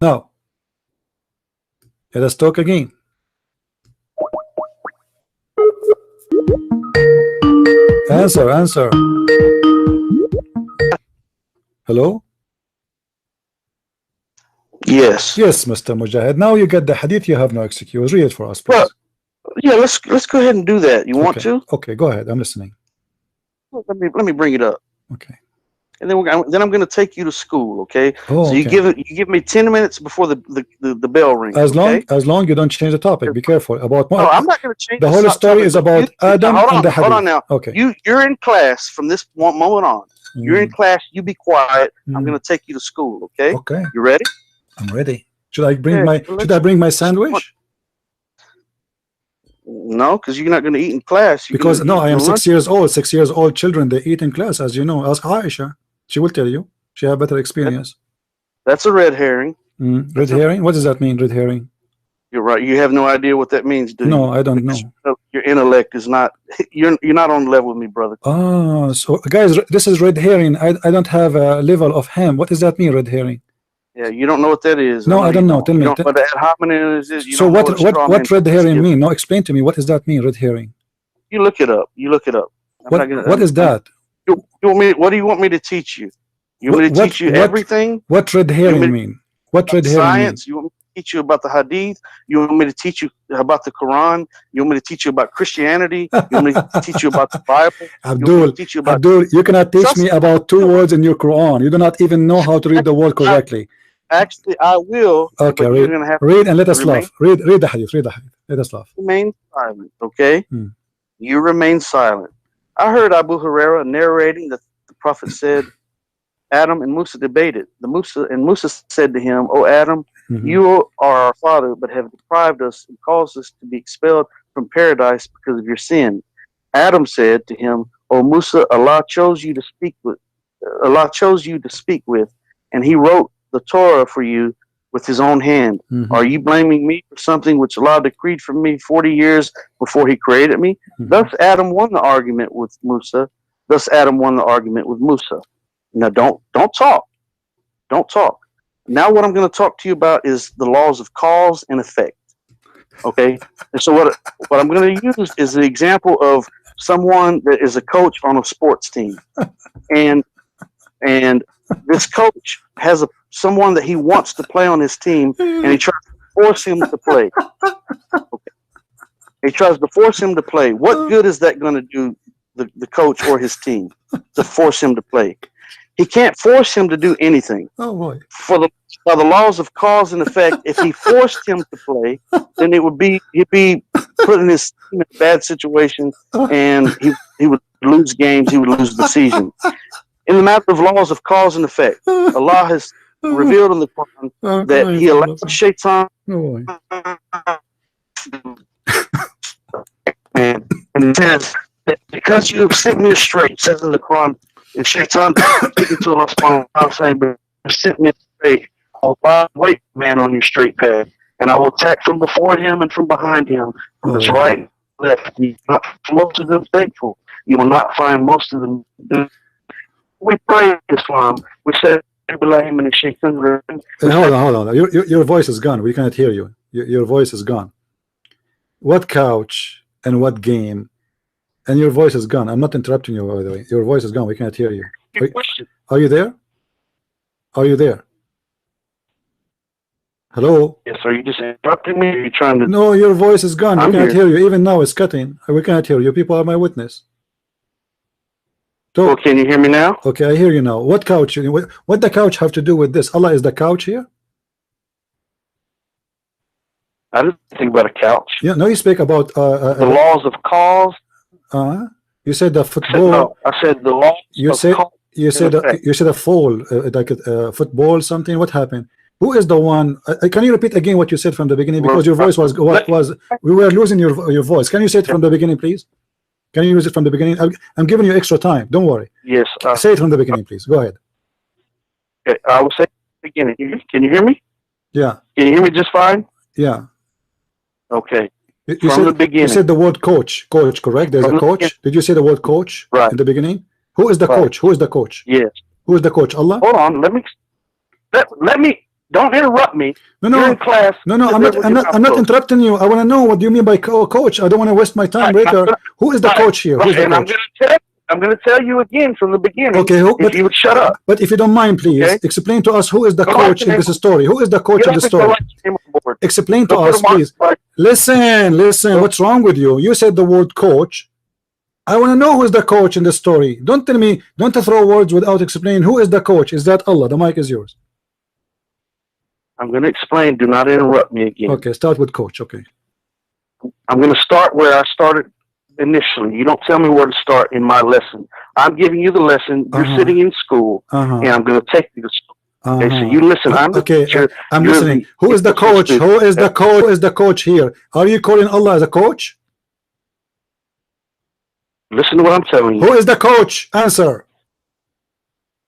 Now, let us talk again. Answer. Hello? Yes. Yes, Mr. Mujahid. Now you get the hadith, you have no excuse. Read it for us, please. Well, yeah, let's go ahead and do that. You want to? Okay, go ahead. I'm listening. Let me bring it up. Okay. And then I'm going to take you to school. Okay. Oh, so you give me 10 minutes before the bell rings. As long you don't change the topic. Be careful about. No, I'm not going to change the whole story. Is about Adam and the hadith. Hold on now. Okay. You're in class from this moment on. You're in class. You be quiet. I'm going to take you to school. Okay. Okay. You ready? I'm ready. Should I bring my sandwich? No, because you're not going to eat in class. Because no, I am 6 years old. 6 years old children, they eat in class, as you know. Ask Aisha. She will tell you. She have better experience. That's a red herring. Red herring? What does that mean, red herring? You're right. You have no idea what that means, do you? No, I don't know. Your intellect is not. You're not on the level with me, brother. Oh, so guys, this is red herring. I don't have a level of ham. What does that mean, red herring? Yeah, you don't know what that is. No, I don't know. Tell me. You don't know what ad hominem is. So what red herring mean? No, explain to me. What does that mean, red herring? You look it up. What is that? You want me? What do you want me to teach you? You want me to teach you everything? What red herring mean? What red herring science? You want me to teach you about the hadith? You want me to teach you about the Quran? You want me to teach you about Christianity? You want me to teach you about the Bible? Abdul, you cannot teach me about 2 words in your Quran. You do not even know how to read the word correctly. Actually, I will. Okay, read and let us laugh. Read the hadith. Let us laugh. Remain silent, okay? You remain silent. I heard Abu Huraira narrating that the Prophet said, Adam and Musa debated. Musa said to him, "O Adam, you are our father, but have deprived us and caused us to be expelled from paradise because of your sin." Adam said to him, "O Musa, Allah chose you to speak with, and He wrote the Torah for you with His own hand. Are you blaming me for something which Allah decreed for me 40 years before He created me?" Thus Adam won the argument with Musa. Now don't talk. Now what I'm going to talk to you about is the laws of cause and effect. Okay? And so what I'm going to use is the example of someone that is a coach on a sports team. And this coach has someone that he wants to play on his team, and he tries to force him to play. Okay. He tries to force him to play. What good is that going to do the coach or his team to force him to play? He can't force him to do anything. Oh boy! By the laws of cause and effect, if he forced him to play, then he'd be putting his team in a bad situation, and he would lose games. He would lose the season. In the matter of laws of cause and effect, Allah has revealed in the Quran that He allowed Shaitan, and it says that because you have set me straight, says in the Quran. And Shaitan speaking to Allah subhanahu wa ta'ala saying, "But set me straight, I'll find a white man on your straight path, and I will attack from before him and from behind him, from his right and left. You will not find most of them thankful. You will not find most of them." We pray Islam. We said, "Hold on. Your voice is gone. We cannot hear you. Your voice is gone. What couch and what game? And your voice is gone. I'm not interrupting you, by the way. Your voice is gone. We cannot hear you. Are you there? Are you there? Hello? Yes, are you just interrupting me? Or are you trying to... No, your voice is gone. We cannot hear you. Even now it's cutting. We cannot hear you. People are my witness. Well, can you hear me now? Okay, I hear you now. What couch? What the couch have to do with this? Allah is the couch here? I didn't think about a couch. Yeah, no, you speak about... the laws of cause. You said the football. No, I said the law. You said a fall, like a football something. What happened? Who is the one? Can you repeat again what you said from the beginning? Because your voice was we were losing your voice. Can you say it from the beginning, please? Can you use it from the beginning? I'm giving you extra time. Don't worry. Yes. Say it from the beginning, please. Go ahead. Okay, I will say it from the beginning. Can you hear me? Yeah. Can you hear me just fine? Yeah. Okay. From the beginning. You said the word coach. Coach, correct? There's a coach. Did you say the word coach in the beginning? Who is the coach? Who is the coach? Yes. Who is the coach? Allah? Hold on. Let me Don't interrupt me. No, You're in class. no. I'm not interrupting you. I want to know what do you mean by coach. I don't want to waste my time later. Who is the coach here? Who's the coach? I'm going to tell you again from the beginning. Okay, if you would shut up. But if you don't mind, please explain to us who is the coach in this story. Who is the coach in the story? Explain to us, please. Listen. What's wrong with you? You said the word coach. I want to know who is the coach in the story. Don't tell me. Don't throw words without explaining. Who is the coach? Is that Allah? The mic is yours. I'm going to explain. Do not interrupt me again. Okay, start with coach. Okay. I'm going to start where I started initially. You don't tell me where to start in my lesson. I'm giving you the lesson. You're sitting in school, and I'm going to take you to school. Okay, so you listen. I'm the teacher. I'm listening. Who is the coach? Who is the coach? Who is the coach here? Are you calling Allah as a coach? Listen to what I'm telling you. Who is the coach? Answer.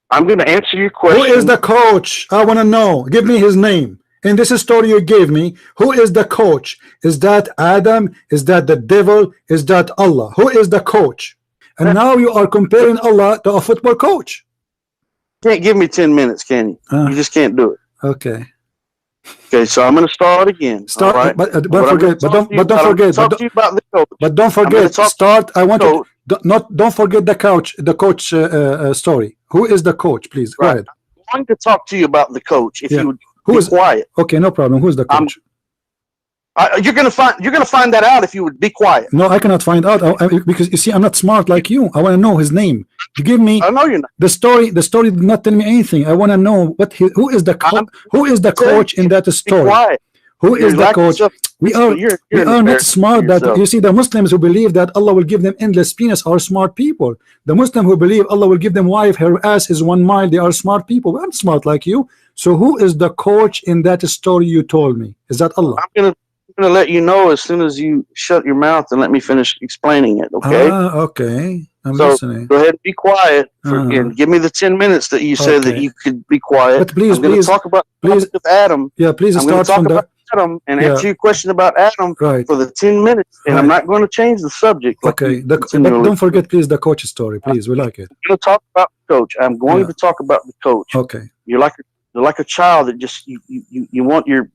I'm going to answer your question. Who is the coach? I want to know. Give me his name. In this story you gave me, who is the coach? Is that Adam? Is that the devil? Is that Allah? Who is the coach? And now you are comparing Allah to a football coach. Can't give me 10 minutes, can you? You just can't do it. Okay. Okay, so I'm going to start again. Start, right? but don't forget. But don't forget. Start. I want to don't forget the coach. The coach story. Who is the coach? Please go ahead. I'm going to talk to you about the coach. If you would be quiet. Okay, no problem. Who's the coach? You're gonna find that out if you would be quiet. No, I cannot find out because you see, I'm not smart like you. I want to know his name. You give me. I know you're not. The story did not tell me anything. I want to know who is the coach in that story. Who is the coach? We are not smart. That you see, the Muslims who believe that Allah will give them endless penis are smart people. The Muslim who believe Allah will give them wife, her ass is 1 mile, they are smart people. I'm smart like you. So who is the coach in that story you told me? Is that Allah? I'm gonna let you know as soon as you shut your mouth and let me finish explaining it. Okay. Okay. I'm listening. Go ahead and be quiet and give me the 10 minutes that you said that you could be quiet. But please, talk about Adam. Yeah, please start from the Adam and answer your question about Adam for the 10 minutes, and I'm not going to change the subject. Okay. But don't forget, please, the coach story. Please, we like it. I'm going to talk about the coach. I'm going to talk about the coach. Okay. You're like a child that just you want your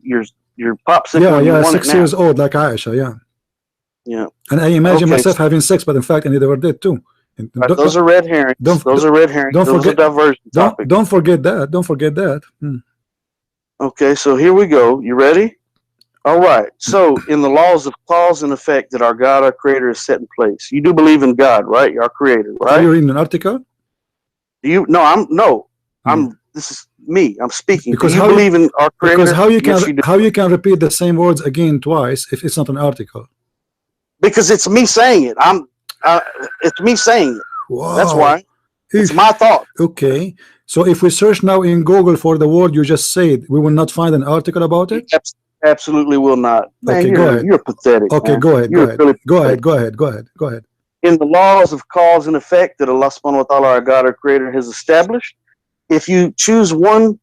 popsicle. Yeah, 6 years old, like Aisha. Yeah. And I imagine myself having sex, but in fact, I never did too. Those are red herrings. Those are red herrings. Those are diversion topics. Don't forget that. Don't forget that. Okay, so here we go. You ready? All right. So, in the laws of cause and effect that our God, our Creator, has set in place, you do believe in God, right? Our Creator, right? Are you reading an article? This is me. I'm speaking. Because do you believe in our Creator? Because how you can repeat the same words again twice if it's not an article? Because it's me saying it. It's me saying it. Wow. That's why. It's my thought. Okay. So if we search now in Google for the word you just said, we will not find an article about it? Absolutely will not. Man, okay, go ahead. You're pathetic. Okay, man. Go ahead. Really go ahead. In the laws of cause and effect that Allah subhanahu wa ta'ala, our God, our Creator, has established, if you choose one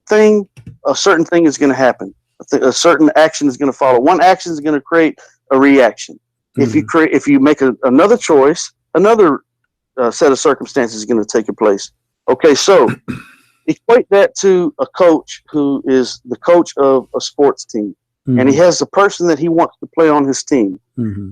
thing, a certain thing is going to happen. A certain action is going to follow. One action is going to create a reaction. If you make another choice, another set of circumstances is going to take place. Okay, so equate that to a coach who is the coach of a sports team, and he has a person that he wants to play on his team,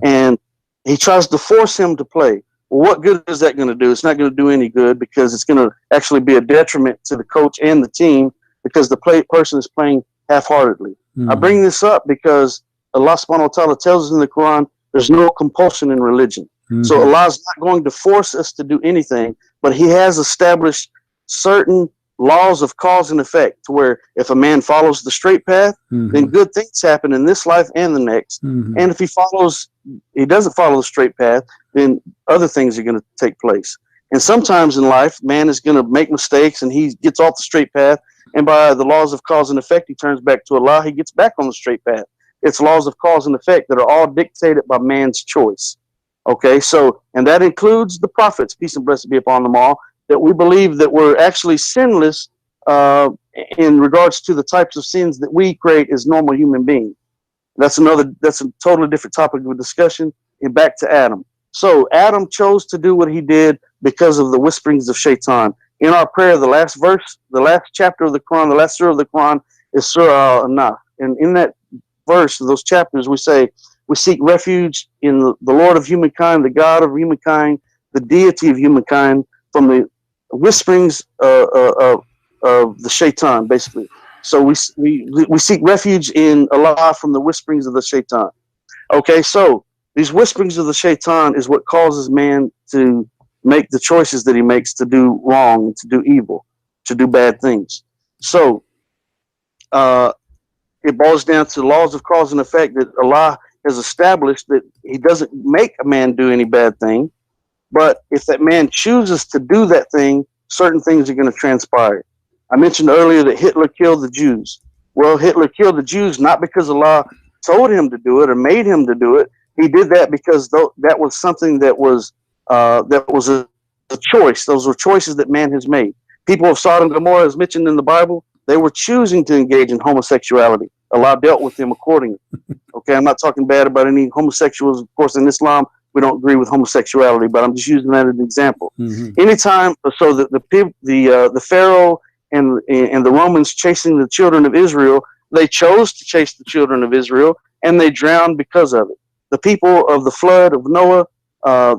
and he tries to force him to play. Well, what good is that going to do? It's not going to do any good because it's going to actually be a detriment to the coach and the team because the person is playing half-heartedly. I bring this up because Allah subhanahu wa ta'ala tells us in the Quran there's no compulsion in religion. So Allah is not going to force us to do anything, but He has established certain laws of cause and effect to where if a man follows the straight path, then good things happen in this life and the next. And if he doesn't follow the straight path, then other things are going to take place. And sometimes in life, man is going to make mistakes and he gets off the straight path. And by the laws of cause and effect, he turns back to Allah. He gets back on the straight path. It's laws of cause and effect that are all dictated by man's choice. Okay, so, and that includes the prophets, peace and blessings be upon them all, that we believe that we're actually sinless in regards to the types of sins that we create as normal human beings. That's a totally different topic of discussion. And back to Adam. So Adam chose to do what he did because of the whisperings of Shaitan. In our prayer, the last verse, the last chapter of the Quran, the last surah of the Quran is Surah Al-Nah. And in that verse, those chapters, we say, we seek refuge in the Lord of humankind, the God of humankind, the deity of humankind, from the whisperings of the shaitan, basically. So we seek refuge in Allah from the whisperings of the shaitan. Okay, so these whisperings of the shaitan is what causes man to make the choices that he makes to do wrong, to do evil, to do bad things. So it boils down to laws of cause and effect that Allah has established, that he doesn't make a man do any bad thing, but if that man chooses to do that thing, certain things are going to transpire. I mentioned earlier that Hitler killed the Jews. Well, Hitler killed the Jews not because Allah told him to do it or made him to do it. He did that because that was something that was a choice. Those were choices that man has made. People of Sodom and Gomorrah, as mentioned in the Bible, they were choosing to engage in homosexuality. Allah dealt with them accordingly. Okay, I'm not talking bad about any homosexuals. Of course, in Islam, we don't agree with homosexuality, but I'm just using that as an example. Anytime, so the Pharaoh and the Romans chasing the children of Israel, they chose to chase the children of Israel, and they drowned because of it. The people of the flood of Noah,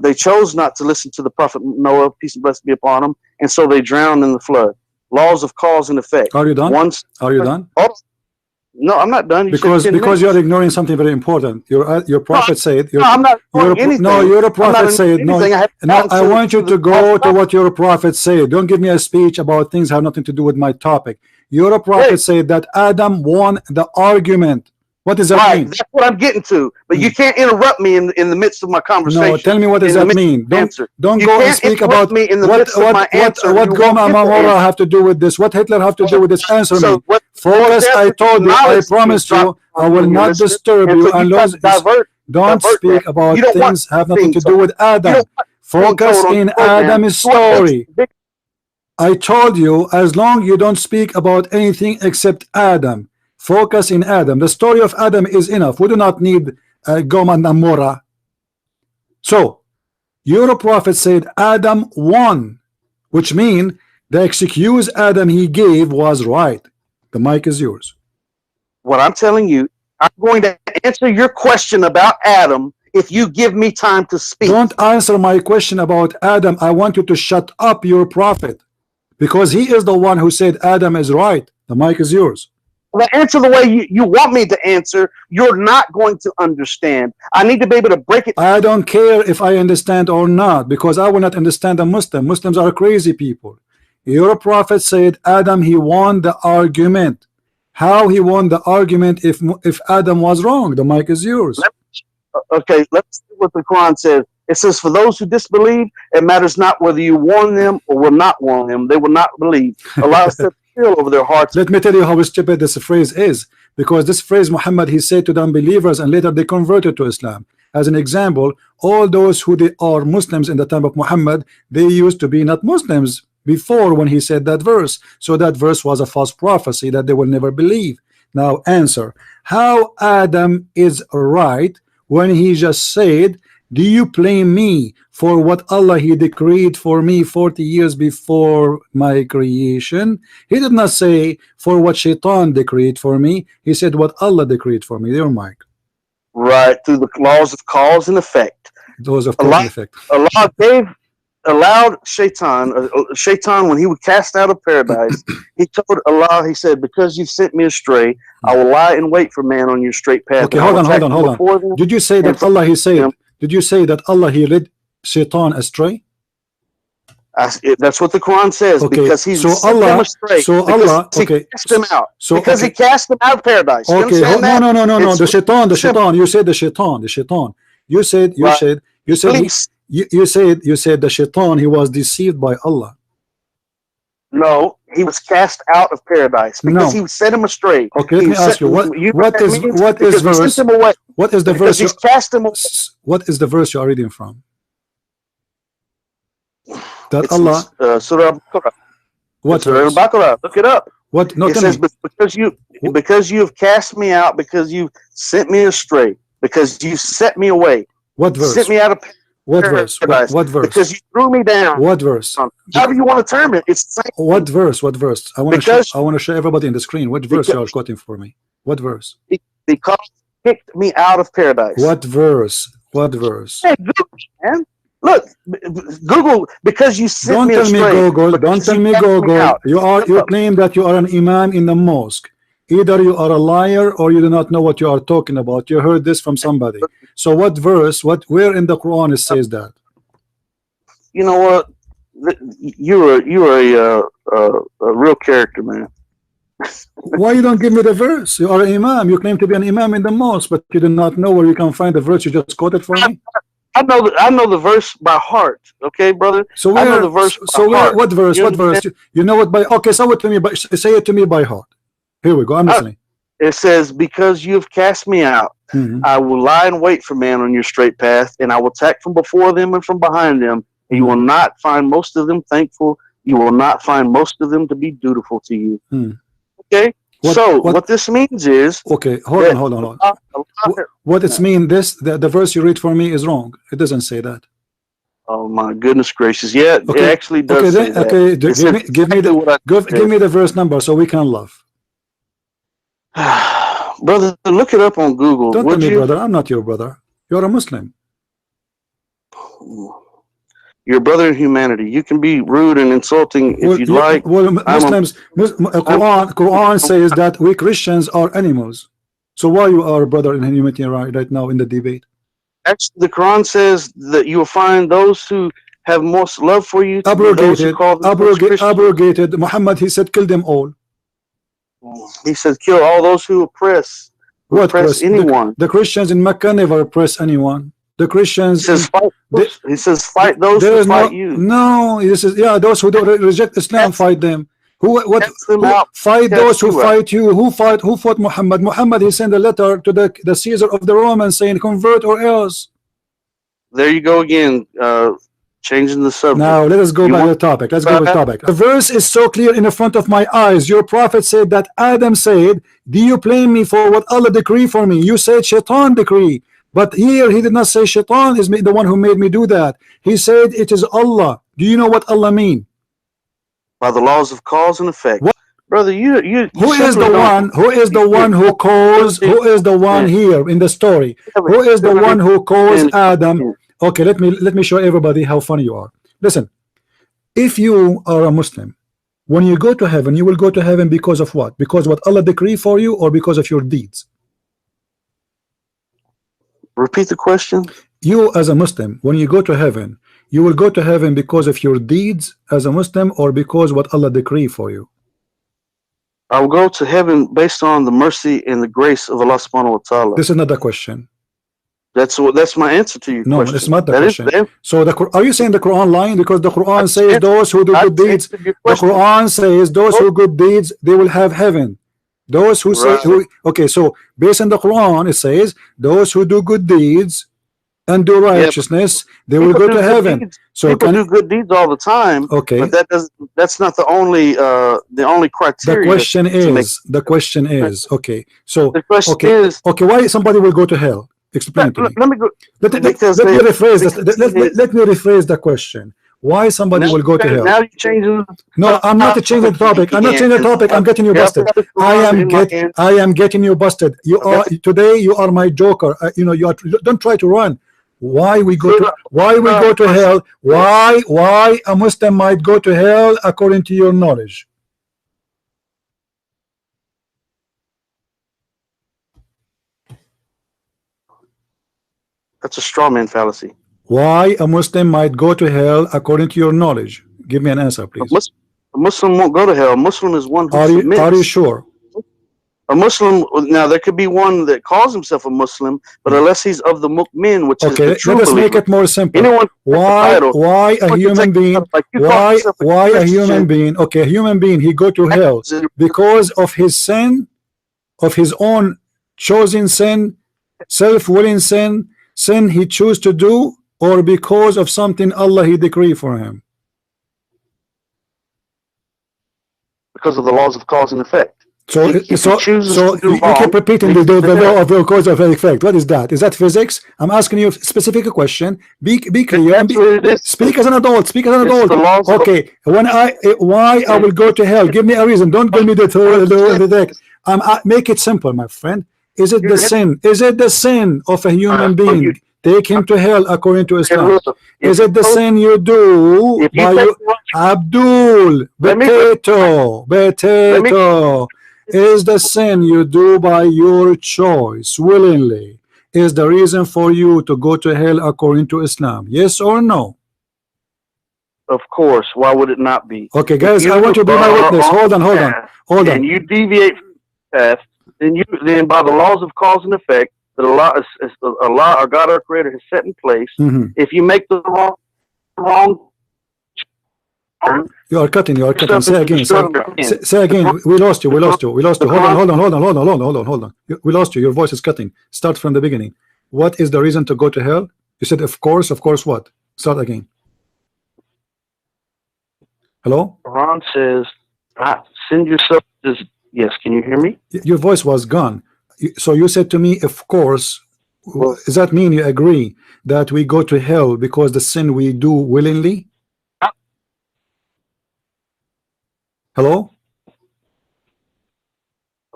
they chose not to listen to the prophet Noah, peace and blessing be upon him, and so they drowned in the flood. Laws of cause and effect. Are you done? Are you done? Oh, no, I'm not done. Because you're ignoring something very important. Your prophet said. No, I'm not ignoring anything. No, your prophet said. No, I want you to go to what your prophet said. Don't give me a speech about things that have nothing to do with my topic. Your prophet said that Adam won the argument. What does that mean? That's what I'm getting to. But you can't interrupt me in the midst of my conversation. No, tell me what does that mean. Don't go and speak about me in the midst of my answer. What Bomer have to do with this? What Hitler have to do with this? Answer me. Focus. I told you. I promised you. I will not disturb you unless don't speak about things have nothing to do with Adam. Focus in Adam's story. I told you, as long you don't speak about anything except Adam. Focus in Adam. The story of Adam is enough. We do not need Goma and Amora. So, your prophet said Adam won, which means the excuse Adam he gave was right. The mic is yours. What I'm telling you, I'm going to answer your question about Adam if you give me time to speak. Don't answer my question about Adam. I want you to shut up your prophet, because he is the one who said Adam is right. The mic is yours. Well, answer the way you want me to answer. You're not going to understand. I need to be able to break it. I don't care if I understand or not, because I will not understand a Muslim. Muslims are crazy people. Your prophet said Adam, he won the argument. How he won the argument if Adam was wrong? The mic is yours. Okay, let's see what the Quran says. It says, for those who disbelieve, it matters not whether you warn them or will not warn them. They will not believe. Allah said, over their hearts. Let me tell you how stupid this phrase is, because this phrase Muhammad he said to the unbelievers, and later they converted to Islam. As an example, all those who they are Muslims in the time of Muhammad, they used to be not Muslims before when he said that verse. So that verse was a false prophecy that they will never believe. Now answer, how Adam is right when he just said, do you blame me for what Allah he decreed for me 40 years before my creation? He did not say for what Shaitan decreed for me. He said what Allah decreed for me. Your mic. Right, through the laws of cause and effect. Those of cause and effect. Allah allowed Shaitan, when he was cast out of paradise, he told Allah, he said, because you've sent me astray, I will lie in wait for man on your straight path. Okay, hold on. Did you say that Allah he said? Did you say that Allah he led Shaitan astray? That's what the Quran says. Okay. Because he's so Allah, astray. So Allah, okay. He cast him out. So because he cast him out of paradise. Okay. No. The Shaitan. You said the Shaitan. You said the Shaitan. He was deceived by Allah. No, he was cast out of paradise because he set him astray. Okay, let me ask you, what is verse? What is the verse? What is the verse you are reading from? That it's Allah. Surah Al-Baqarah. What Surah Al-Baqarah? Look it up. What? No, it says because you have cast me out, because you sent me astray, because you set me away. What verse? Sent me out of. What verse? What verse? Because you threw me down. What verse? However you want to term it, it's the same. What verse? What verse? I want to show everybody in the screen. What verse you are quoting for me? What verse? Because you kicked me out of paradise. What verse? What verse? Hey, Google, man. Look, Google, because you sent me astray. Don't tell me Google. You claim that you are an imam in the mosque. Either you are a liar or you do not know what you are talking about. You heard this from somebody. So what verse? Where in the Quran it says that? You know what? You're a real character, man. Why you don't give me the verse? You are an imam. You claim to be an imam in the mosque, but you do not know where you can find the verse. You just quoted for me. I know the verse by heart. Okay, brother. So where? I know the verse what verse? What verse? You know what by? Okay, say it to me by heart. Here we go. I'm listening. It says, because you have cast me out, I will lie in wait for man on your straight path, and I will attack from before them and from behind them. And you will not find most of them thankful. You will not find most of them to be dutiful to you. Okay? What this means is... Okay, hold on. What it means, the verse you read for me is wrong. It doesn't say that. Oh my goodness gracious! Yeah, it actually does say that. Okay, give me the verse number so we can laugh. Brother, look it up on Google. Don't tell me, brother. I'm not your brother. You're a Muslim. You're a brother in humanity. You can be rude and insulting if you'd like. Well, Quran says that we Christians are animals. So why you are a brother in humanity right now in the debate? Actually, the Quran says that you will find those who have most love for you. Abrogated. Muhammad, he said, kill them all. He said, kill all those who oppress. Oppress anyone. The Christians in Mecca never oppress anyone. The Christians. He says, fight those who fight you. No, he says, those who don't reject Islam, fight them. Fight those who fight you. Who fought Muhammad? Muhammad, he sent a letter to the Caesar of the Romans saying, convert or else. There you go again. Changing the subject. Now let us go back to the topic. Let's go to the topic. The verse is so clear in the front of my eyes. Your prophet said that Adam said, do you blame me for what Allah decree for me? You said Shaitan decree. But here he did not say Shaitan is the one who made me do that. He said it is Allah. Do you know what Allah mean? By the laws of cause and effect. What? Brother, who is the one who caused? Who is the one here in the story? Who is the one who caused Adam? Okay, let me show everybody how funny you are. Listen, if you are a Muslim, when you go to heaven, you will go to heaven because of what? Because what Allah decree for you, or because of your deeds? Repeat the question. You as a Muslim, when you go to heaven, you will go to heaven because of your deeds as a Muslim, or because what Allah decree for you? I will go to heaven based on the mercy and the grace of Allah subhanahu wa ta'ala. This is not the question. That's my answer to your question. No, it's not the question. So are you saying the Quran lying? Because the Quran says those who do good deeds, the Quran says those who good deeds, they will have heaven. Those who say, okay, so based on the Quran, it says those who do good deeds and do righteousness, they will go to heaven. So people do good deeds all the time. Okay, but that's not the only criteria. The question is okay. So the question is okay, why somebody will go to hell? Explain to me. Let me rephrase the question. Why somebody will go to hell? Now you're changing. No, I'm not changing the topic. I'm not changing the topic. I'm getting you busted. I am getting you busted. You are today. You are my joker. You are. Don't try to run. Why we go to hell? Why a Muslim might go to hell according to your knowledge? That's a straw man fallacy. Why a Muslim might go to hell according to your knowledge? Give me an answer, please. A Muslim won't go to hell. A Muslim is one who submits. Are you sure? A Muslim, now there could be one that calls himself a Muslim, but unless he's of the mu'min, which is the true let us believer, make it more simple. Why a human being? Why a human being? Okay, a human being, he go to hell because of his sin, of his own chosen sin, self-willing sin he choose to do, or because of something Allah he decree for him? Because of the laws of cause and effect. So, If he chooses to do you wrong, keep repeating the law of the cause of effect. What is that? Is that physics? I'm asking you a specific question. Be clear and speak as an adult. Speak as an adult. Okay. Why I will go to hell? Give me a reason. Don't give me the thing. Make it simple, my friend. Is it the sin? Is it the sin of a human being? Take him to hell according to Islam. Is it the sin you do by you? Abdul, potato. Is the sin you do by your choice willingly is the reason for you to go to hell according to Islam? Yes or no? Of course. Why would it not be? Okay, guys, I want you to be my witness. Hold on. And you deviate from the path, then by the laws of cause and effect that Allah or God our Creator has set in place, if you make the wrong You are cutting. Say again. Say again. We lost you. Hold on. We lost you. Your voice is cutting. Start from the beginning. What is the reason to go to hell? You said, of course. Of course, what? Start again. Hello? Quran says, send yourself to... Yes, can you hear me? Your voice was gone. So you said to me, of course. Does that mean you agree that we go to hell because the sin we do willingly? Hello?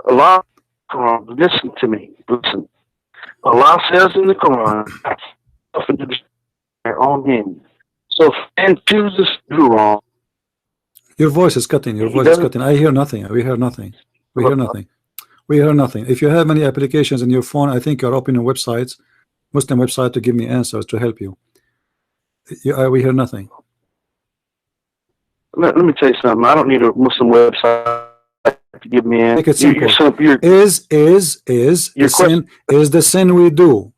Allah, listen to me. Listen. Allah says in the Quran, on him. So if man chooses to do wrong. Your voice is cutting. I hear nothing. We hear nothing. If you have many applications in your phone, I think you're opening websites, Muslim website, to give me answers to help you. We hear nothing. Let me tell you something. I don't need a Muslim website to give me an answer. Is the sin we do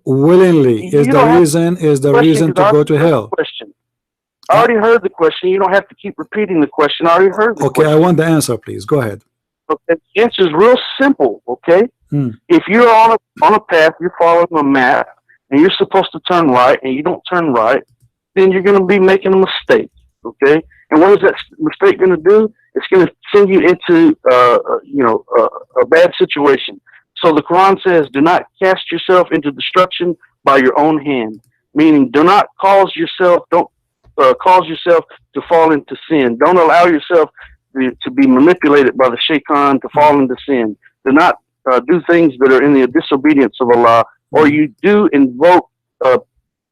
willingly is the reason to go to hell? I already heard the question. You don't have to keep repeating the question. I already heard the question. I want the answer, please. Go ahead. Okay. The answer is real simple, okay? If you're on a path, you're following a map, and you're supposed to turn right, and you don't turn right, then you're going to be making a mistake, okay? And what is that mistake going to do? It's going to send you into, a bad situation. So the Quran says, do not cast yourself into destruction by your own hand, meaning do not cause yourself to fall into sin. Don't allow yourself to be manipulated by the shaitan to fall into sin. Do not do things that are in the disobedience of Allah, or you do invoke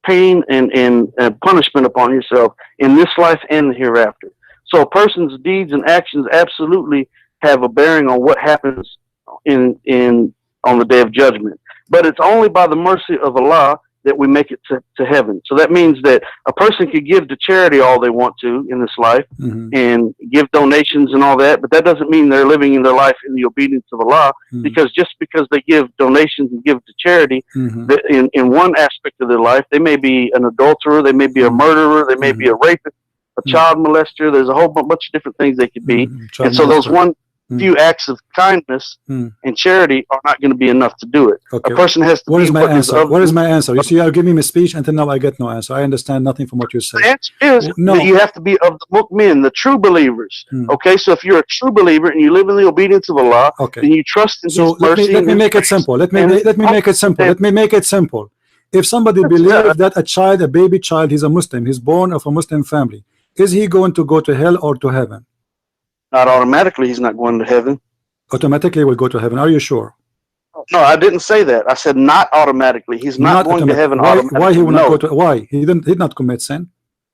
pain and punishment upon yourself in this life and the hereafter. So a person's deeds and actions absolutely have a bearing on what happens on the day of judgment. But it's only by the mercy of Allah that we make it to heaven. So that means that a person could give to charity all they want to in this life and give donations and all that, but that doesn't mean they're living in their life in the obedience of Allah, because just because they give donations and give to charity, in one aspect of their life, they may be an adulterer, they may be a murderer, they may be a rapist, a child molester. There's a whole bunch of different things they could be. And so those few acts of kindness and charity are not going to be enough to do it. Okay. A person has to. What is my answer? What is my answer? You see, you're giving me a speech until now. I get no answer. I understand nothing from what you say. The answer is that you have to be of the mu'min, the true believers. Okay, so if you're a true believer and you live in the obedience of Allah, then you trust in His mercy. Let me make it simple. Let me make it simple. If somebody believes that a baby child, he's a Muslim, he's born of a Muslim family, is he going to go to hell or to heaven? Not automatically, he's not going to heaven. Automatically, will go to heaven. Are you sure? No, I didn't say that. I said not automatically. He's not going to heaven automatically. Why he will not go to? Why he did not commit sin?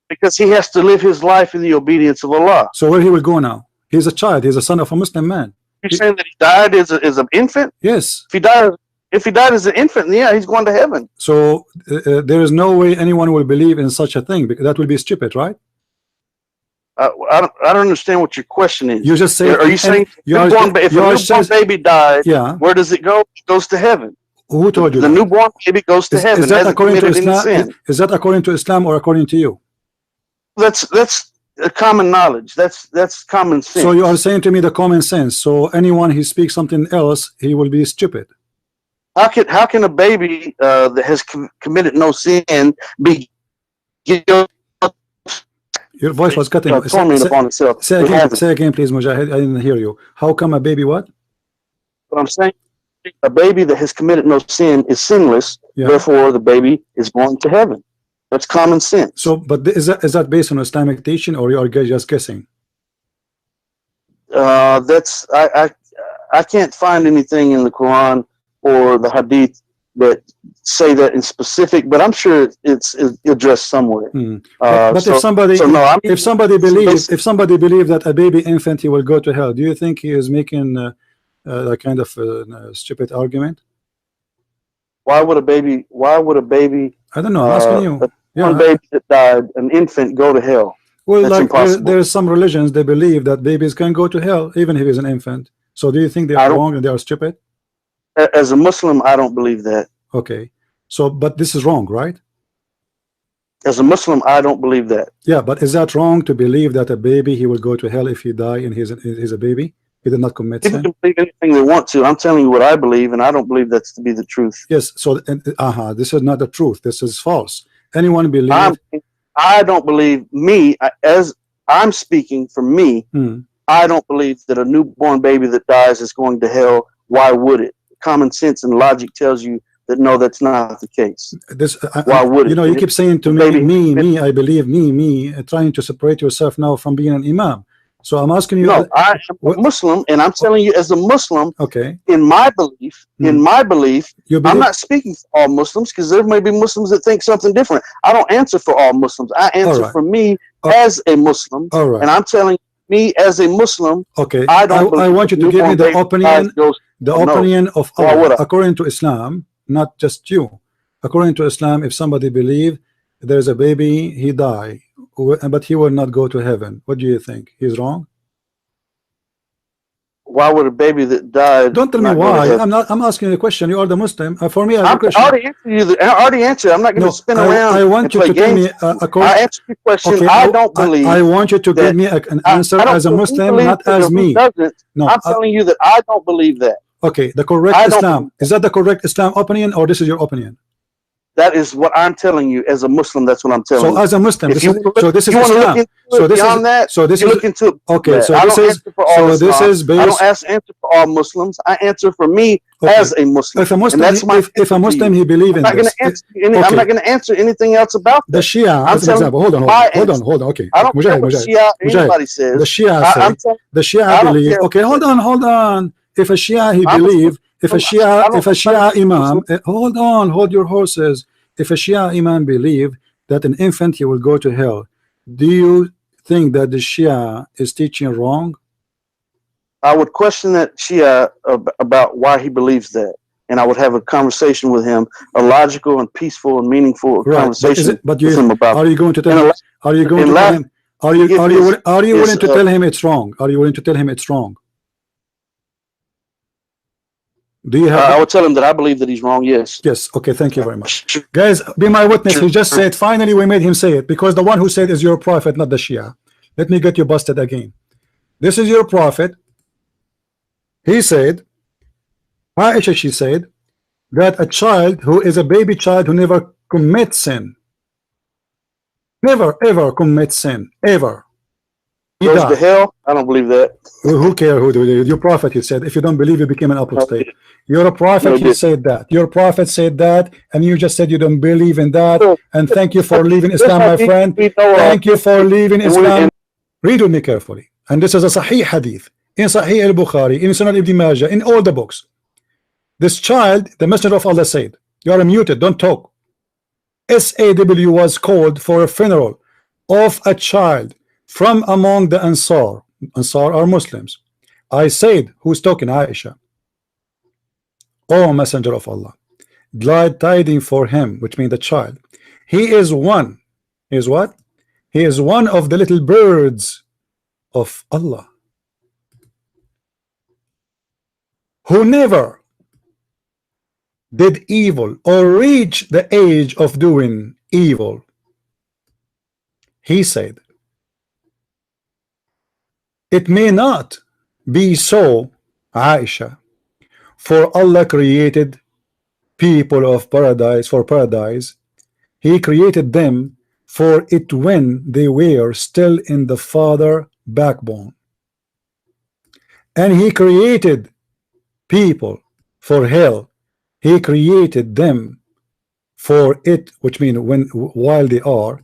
Because he has to live his life in the obedience of Allah. So where he will go now? He's a child. He's a son of a Muslim man. You're saying that he died as an infant? Yes. If he died as an infant, then yeah, he's going to heaven. So there is no way anyone will believe in such a thing, because that will be stupid, right? I don't understand what your question is. You just say. Are you saying if a newborn baby died, where does it go? It goes to heaven. Who told you the newborn baby goes to heaven? Is that according to Islam? Is that according to Islam or according to you? That's common knowledge. That's common sense. So you are saying to me the common sense. So anyone who speaks something else, he will be stupid. How can a baby that has committed no sin be guilty? Your voice was cutting. torment upon itself. Say again, please, Mujahid. I didn't hear you. How come a baby what? What I'm saying, a baby that has committed no sin is sinless. Yeah. Therefore, the baby is going to heaven. That's common sense. So, but is that based on Islamic teaching, or you are just guessing? That's I can't find anything in the Quran or the Hadith that say that in specific, but I'm sure it's addressed somewhere. But if somebody if somebody believes that a baby infant he will go to hell, do you think he is making a kind of stupid argument? Why would a baby? I don't know. I'm asking you. One baby that died, an infant, go to hell? Well, that's like there's some religions they believe that babies can go to hell even if he's an infant. So do you think they are wrong and they are stupid? As a Muslim, I don't believe that. Okay. So, but this is wrong, right? As a Muslim, I don't believe that. Yeah, but is that wrong to believe that a baby he will go to hell if he die and he's a baby? He did not commit sin. People can believe anything they want to. I'm telling you what I believe, and I don't believe that's to be the truth. Yes. So, this is not the truth. This is false. Anyone believe? I don't believe as I'm speaking for me. I don't believe that a newborn baby that dies is going to hell. Why would it? Common sense and logic tells you that no, that's not the case. Why would it? You know, you keep saying to me, I believe me, trying to separate yourself now from being an imam. So I'm asking you. No, I am a Muslim, and I'm telling you, as a Muslim, okay, in my belief, I'm not speaking for all Muslims because there may be Muslims that think something different. I don't answer for all Muslims. I answer for me as a Muslim, and I'm telling me as a Muslim. Okay, I want you to give me the opinion of Allah according to Islam, not just you. According to Islam, if somebody believes there's a baby, he die, but he will not go to heaven, what do you think? He's wrong? Why would a baby that died? Don't tell me why. I'm asking you a question. You are the Muslim. For me, I already answered. I'm not going to spin around. I want you to tell me. I answered your question. Okay, I don't believe. I want you to give me an answer as a Muslim, not as me. No, I'm telling you that I don't believe that. Okay, the correct Islam. Is that the correct Islam opinion, or this is your opinion? That is what I'm telling you as a Muslim. That's what I'm telling you. So as a Muslim, this is Islam. So this is okay. So this is based. I don't answer for all Muslims. I answer for me as a Muslim. If a Muslim, he believes in this. I'm not going to answer anything else about the Shia. As an example, hold on. Okay, I don't care what Shia anybody says. The Shia believe. Okay, hold on. If a Shia he believe. If a Shia Imam, hold your horses. If a Shia Imam believe that an infant he will go to hell, do you think that the Shia is teaching wrong? I would question that Shia about why he believes that, and I would have a conversation with him, a logical and peaceful and meaningful conversation with him about. Are you going to tell him? Are you going to tell him? Are you willing to tell him it's wrong? Are you willing to tell him it's wrong? Do you have? I would tell him that I believe that he's wrong. Yes. Yes. Okay. Thank you very much, guys. Be my witness. He just said. Finally, we made him say it because the one who said is your prophet, not the Shia. Let me get you busted again. This is your prophet. He said, Aisha, she said that a child who is a baby child who never commits sin, never ever commits sin, ever. Goes to hell? I don't believe that. Who cares who do it? Your prophet, he said, if you don't believe, you became an apostate. You're a prophet, he said that. Your prophet said that, and you just said you don't believe in that. And thank you for leaving Islam, my friend. Thank you for leaving Islam. Read with me carefully. And this is a Sahih hadith in Sahih al-Bukhari, in Sunan ibn Majah, in all the books. This child, the Messenger of Allah said, you are muted, don't talk. SAW was called for a funeral of a child from among the Ansar. Ansar are Muslims. I said, who's talking? Aisha. Oh, Messenger of Allah, glad tidings for him, which means the child. He is one. He is what? He is one of the little birds of Allah, who never did evil or reach the age of doing evil. He said, it may not be so, Aisha, for Allah created people of paradise for paradise. He created them for it when they were still in the father backbone. And he created people for hell. He created them for it, which means while they are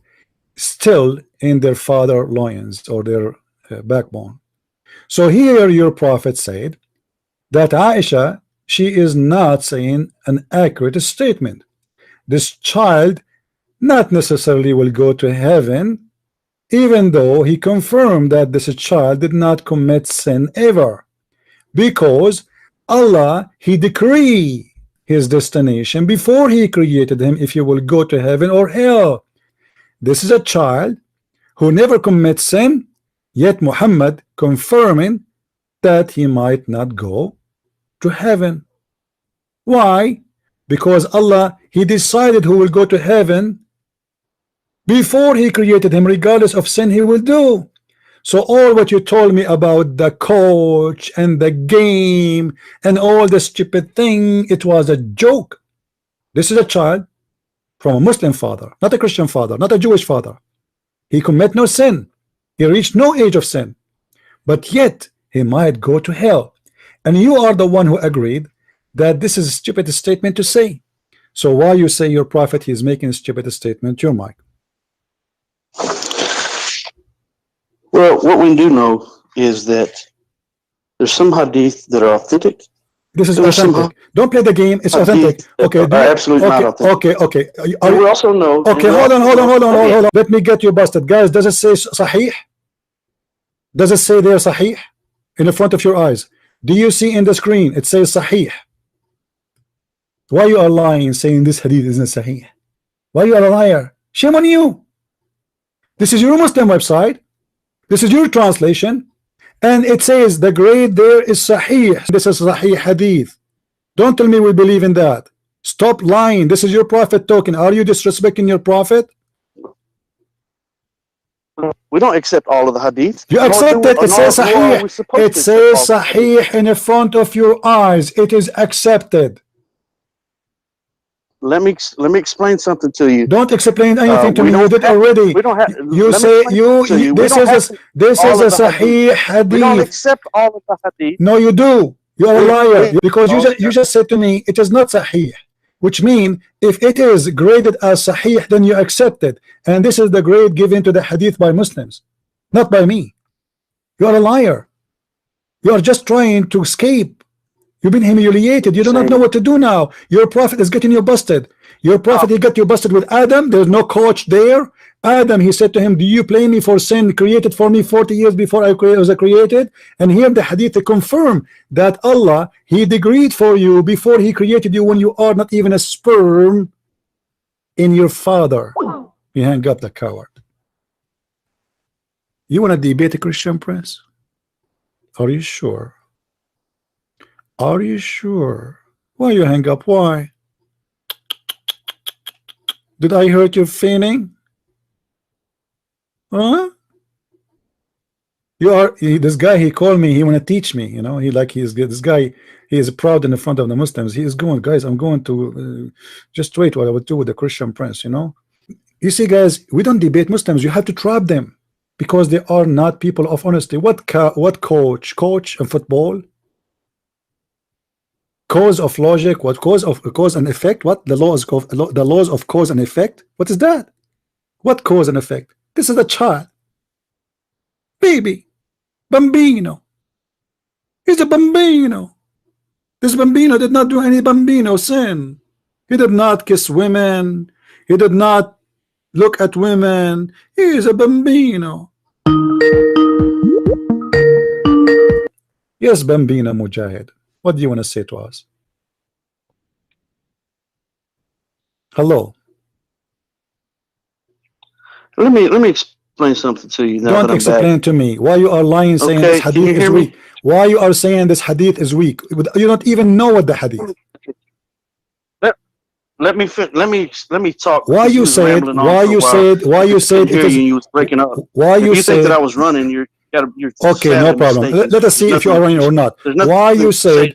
still in their father loins or their backbone. So here your prophet said that Aisha, she is not saying an accurate statement. This child not necessarily will go to heaven, even though he confirmed that this child did not commit sin ever, because Allah, he decreed his destination before he created him, if he will go to heaven or hell. This is a child who never commits sin, yet Muhammad confirming that he might not go to heaven. Why? Because Allah, he decided who will go to heaven before he created him, regardless of sin he will do. So all what you told me about the coach and the game and all the stupid thing, it was a joke. This is a child from a Muslim father, not a Christian father, not a Jewish father. He commit no sin. He reached no age of sin, but yet he might go to hell. And you are the one who agreed that this is a stupid statement to say. So why you say your prophet is making a stupid statement? Your mic. Well, what we do know is that there's some hadith that are authentic. This is authentic. Don't play the game. It's authentic. Okay. Absolutely not authentic. Okay. And we also know. Okay, hold on. Let me get you busted, guys. Does it say Sahih? Does it say there Sahih in the front of your eyes? Do you see in the screen? It says Sahih. Why you are lying, saying this hadith isn't Sahih? Why you are a liar? Shame on you. This is your Muslim website. This is your translation, and it says the grade there is Sahih. This is Sahih hadith. Don't tell me we believe in that. Stop lying. This is your prophet talking. Are you disrespecting your prophet? We don't accept all of the hadith. You accept it. It says Sahih. It says Sahih in the front of your eyes. It is accepted. Let me explain something to you. Don't explain anything to me. You did already. We don't have. You say this is a Sahih hadith. We don't accept all of the hadith. No, you do. You are a liar because you just said to me it is not Sahih, which means if it is graded as Sahih, then you accept it, and this is the grade given to the hadith by Muslims, not by me. You are a liar. You are just trying to escape. You've been humiliated. You do not know what to do now. Your prophet is getting you busted. Your prophet, he got you busted with Adam. There's no coach there. Adam, he said to him, do you blame me for sin created for me 40 years before I was created? And here the hadith confirm that Allah, he decreed for you before he created you when you are not even a sperm in your father. You hang up, the coward. You want to debate a Christian prince? Are you sure? Are you sure? Why you hang up? Why? Did I hurt your feeling? Huh? You are this guy. He called me. He want to teach me. You know. He's this guy. He is proud in the front of the Muslims. He is going, guys. I'm going to just wait what I would do with the Christian prince. You know. You see, guys. We don't debate Muslims. You have to trap them because they are not people of honesty. What coach in football? Cause of logic, what cause and effect? What the laws of cause and effect? What is that? What cause and effect? This is a child, baby, bambino. He's a bambino. This bambino did not do any bambino sin. He did not kiss women. He did not look at women. He is a bambino. Yes, bambino Mujahid. What do you want to say to us? Hello. Let me explain something to you. Now Don't explain to me why you are lying, saying this hadith is weak. Why you are saying this hadith is weak? You don't even know what the hadith. Let me talk. Why you said it is, you was breaking up. Why you think said that I was running? You're okay, no problem. Let us see if you are running or not. Why you said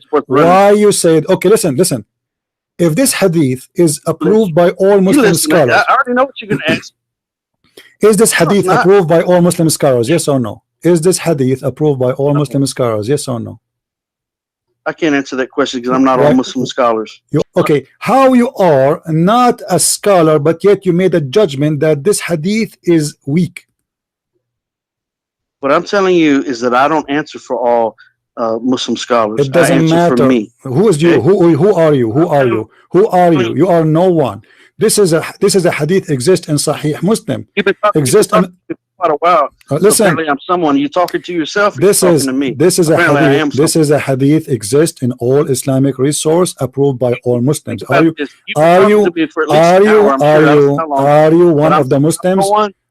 okay, listen. If this hadith is approved by all Muslim scholars, I already know what you're gonna ask. Is this hadith approved by all Muslim scholars? Yes or no? Is this hadith approved by all Muslim scholars? Yes or no? I can't answer that question because I'm not all Muslim scholars. Okay, how you are not a scholar, but yet you made a judgment that this hadith is weak? What I'm telling you is that I don't answer for all Muslim scholars. It doesn't matter. For me. Who is you? Who are you? Who are you? Who are you? You are no one. This is a hadith exists in Sahih Muslim. Exists in quite a while. Listen, so I'm someone you talking to yourself. This is to me. This is apparently a hadith. This is a hadith exists in all Islamic resource approved by all Muslims. Are you one of the Muslims?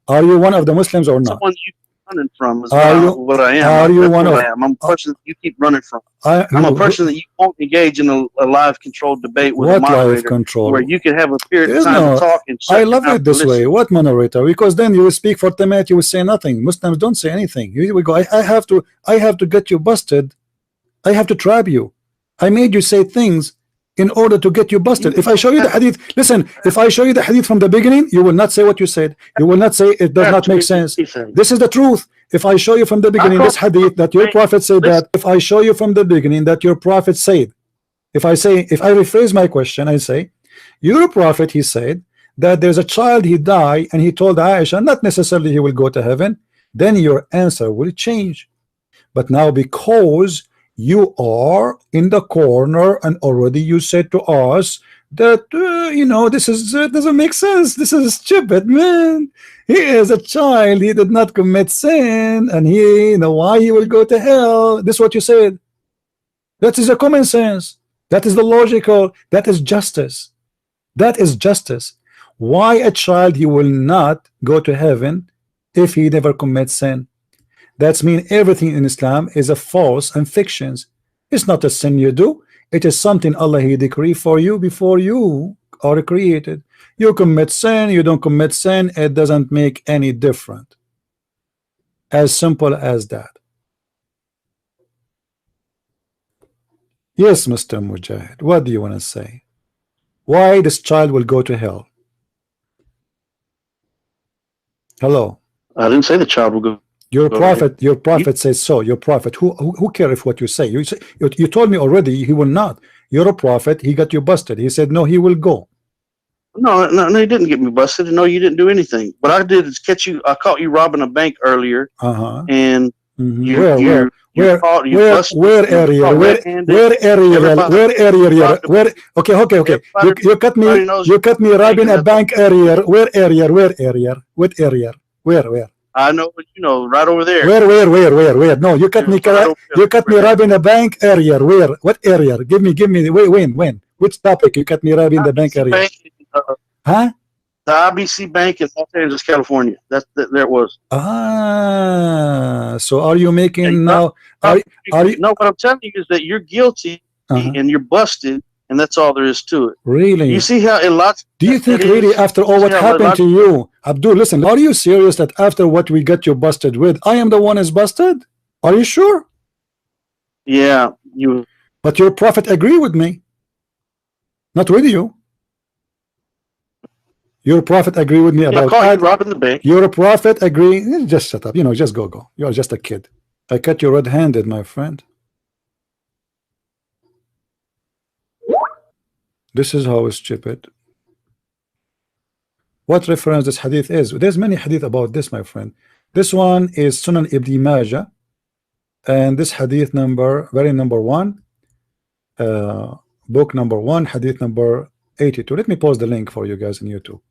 Are you one of the Muslims or not? Running from is what I am. Are you one of? I'm a person that you keep running from. I'm a person that you won't engage in a live controlled debate with a moderator where you can have a period of time to talk. And I love it this way. What moderator? Because then you will speak for 10 minutes, you will say nothing. Muslims don't say anything. Here we go. I have to get you busted. I have to trap you. I made you say things in order to get you busted. If I show you the hadith, listen, if I show you the hadith from the beginning, you will not say what you said. You will not say it does not make sense. This is the truth. If I show you from the beginning this hadith that your prophet said that, if I show you from the beginning that your prophet said, if I rephrase my question, I say, your prophet, he said that there's a child, he died, and he told Aisha, not necessarily he will go to heaven, then your answer will change. But now because you are in the corner and already you said to us that you know, this is doesn't make sense, this is stupid, man, he is a child, he did not commit sin, and he, you know, why he will go to hell. This is what you said. That is a common sense, that is the logical, that is justice, that is justice. Why a child, he will not go to heaven if he never commits sin? That's mean everything in Islam is a false and fictions. It's not a sin you do. It is something Allah he decreed for you before you are created. You commit sin, you don't commit sin, it doesn't make any difference. As simple as that. Yes, Mr. Mujahid, what do you want to say? Why this child will go to hell? Hello. I didn't say the child will go. Your prophet says so. Your prophet, who care if what you say? You told me already he will not. You're a prophet. He got you busted. He said no, he will go. No, he didn't get me busted. No, you didn't do anything. What I did is catch you. I caught you robbing a bank earlier. And where area? Okay. You cut me robbing a bank area. Where area? What area? Where? I know, you know, right over there. Where? No, you cut me robbing a bank area. Where? What area? Give me. When? Which topic? You cut me robbing the bank area? Huh? The IBC Bank in Los Angeles, California. There it was. So are you making now? No, what I'm telling you is that you're guilty and you're busted. And that's all there is to it. Really? You see how do you think really after all what happened to you, Abdul, listen, are you serious that after what we got you busted with, I am the one is busted? Are you sure? Yeah, but your prophet agree with me. Not with you. Your prophet agree with me about robbing the bank. Your prophet agree. Just shut up. You know, just go. You're just a kid. I cut you red-handed, my friend. This is how stupid. What reference this hadith is? There's many hadith about this, my friend. This one is Sunan Ibn Majah, and this hadith number, number 1, book number 1, hadith number 82. Let me post the link for you guys on YouTube.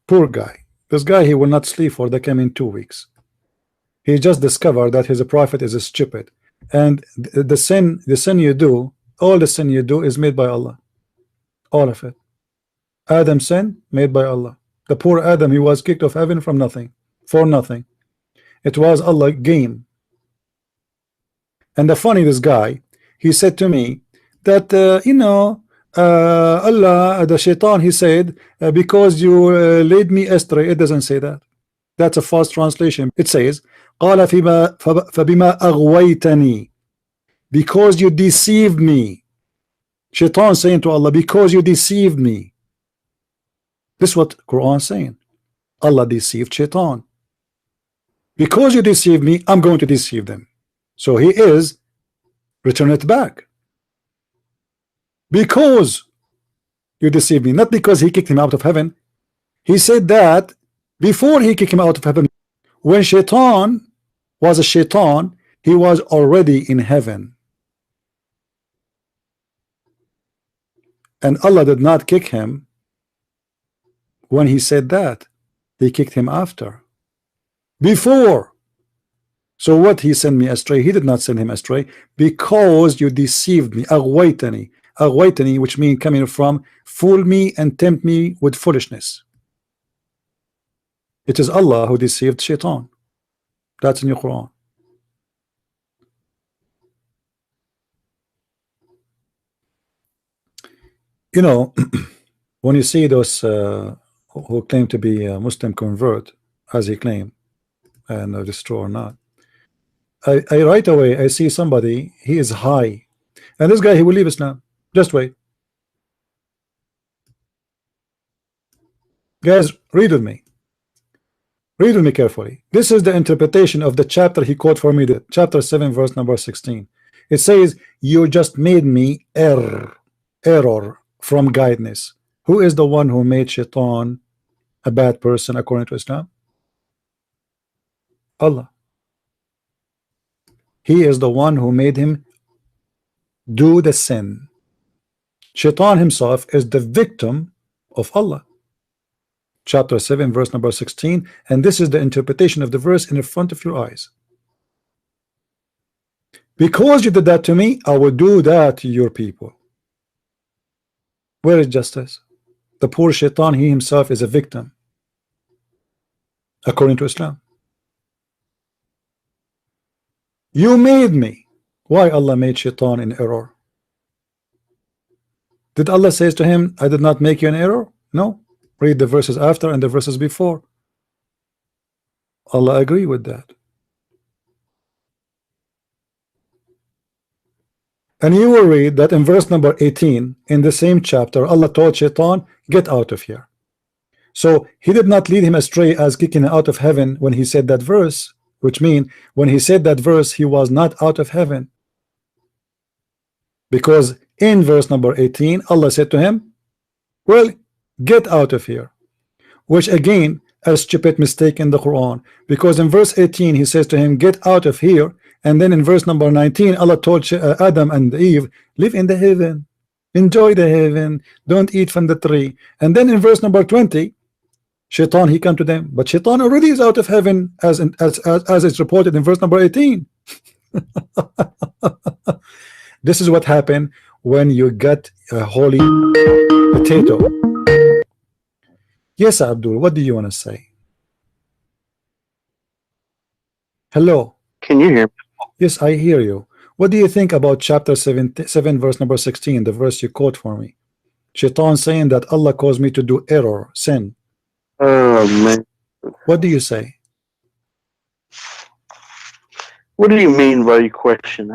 Poor guy. This guy, he will not sleep for the coming 2 weeks. He just discovered that his prophet is stupid. And the sin you do, all the sin you do is made by Allah. All of it. Adam's sin made by Allah. The poor Adam, he was kicked off heaven from nothing, for nothing. It was Allah game. And the funny, this guy, he said to me that Allah, the shaitan, he said, because you led me astray. It doesn't say that. That's a false translation. It says, قال فبما أغويتني, because you deceived me. Shaitan saying to Allah, because you deceived me. This is what Quran saying. Allah deceived Shaitan. Because you deceived me, I'm going to deceive them. So he is return it back. Because you deceived me, not because he kicked him out of heaven. He said that before he kicked him out of heaven. When Shaitan was a Shaitan, he was already in heaven. And Allah did not kick him when he said that. He kicked him after. Before. So what, he sent me astray? He did not send him astray because you deceived me. Aghwaytani. Aghwaytani, which means coming from fool me and tempt me with foolishness. It is Allah who deceived Shaitan. That's in your Quran. You know, when you see those who claim to be a Muslim convert, as he claimed, and it is true or not, I right away I see somebody, he is high, and this guy, he will leave Islam. Just wait, guys, read with me. Read with me carefully. This is the interpretation of the chapter he quoted for me, the chapter 7, verse number 16. It says, you just made me error from guidance. Who is the one who made Shaitan a bad person according to Islam? Allah. He is the one who made him do the sin. Shaitan himself is the victim of Allah. Chapter 7, verse number 16, and this is the interpretation of the verse in the front of your eyes. Because you did that to me, I will do that to your people. Where is justice? The poor Shaitan, he himself is a victim according to Islam. You made me. Why Allah made Shaitan in error? Did Allah say to him, I did not make you in error? No. Read the verses after and the verses before. Allah agree with that. And you will read that in verse number 18 in the same chapter, Allah told Shaitan, get out of here. So he did not lead him astray as kicking him out of heaven when he said that verse, which means when he said that verse, he was not out of heaven. Because in verse number 18, Allah said to him, well, get out of here, which again a stupid mistake in the Quran, because in verse 18 he says to him, get out of here, and then in verse number 19 Allah told Adam and Eve, live in the heaven, enjoy the heaven, don't eat from the tree. And then in verse number 20 Shaitan, he come to them, but Shaitan already is out of heaven as it's reported in verse number 18. This is what happened when you get a holy potato. Yes, Abdul, what do you want to say? Hello. Can you hear me? Yes, I hear you. What do you think about chapter 7 verse number 16, the verse you quote for me? Shaitan saying that Allah caused me to do error, sin. Oh man. What do you say? What do you mean by your question?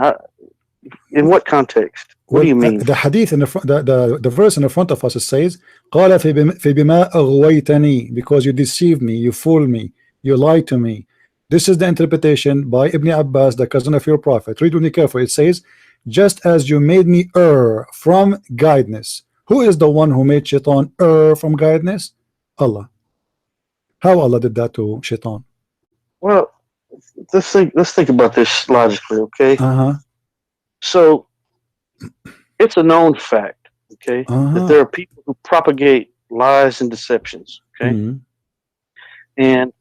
In what context? What do you mean? The hadith in the front, the verse in the front of us, it says, قال فبما أغويتني, because you deceived me, you fooled me, you lied to me. This is the interpretation by Ibn Abbas, the cousin of your prophet. Read with me carefully. It says, just as you made me err from guidance. Who is the one who made Shaitan err from guidance? Allah. How Allah did that to Shaitan? Well, let's think about this logically, okay? So it's a known fact, okay, that there are people who propagate lies and deceptions, okay? And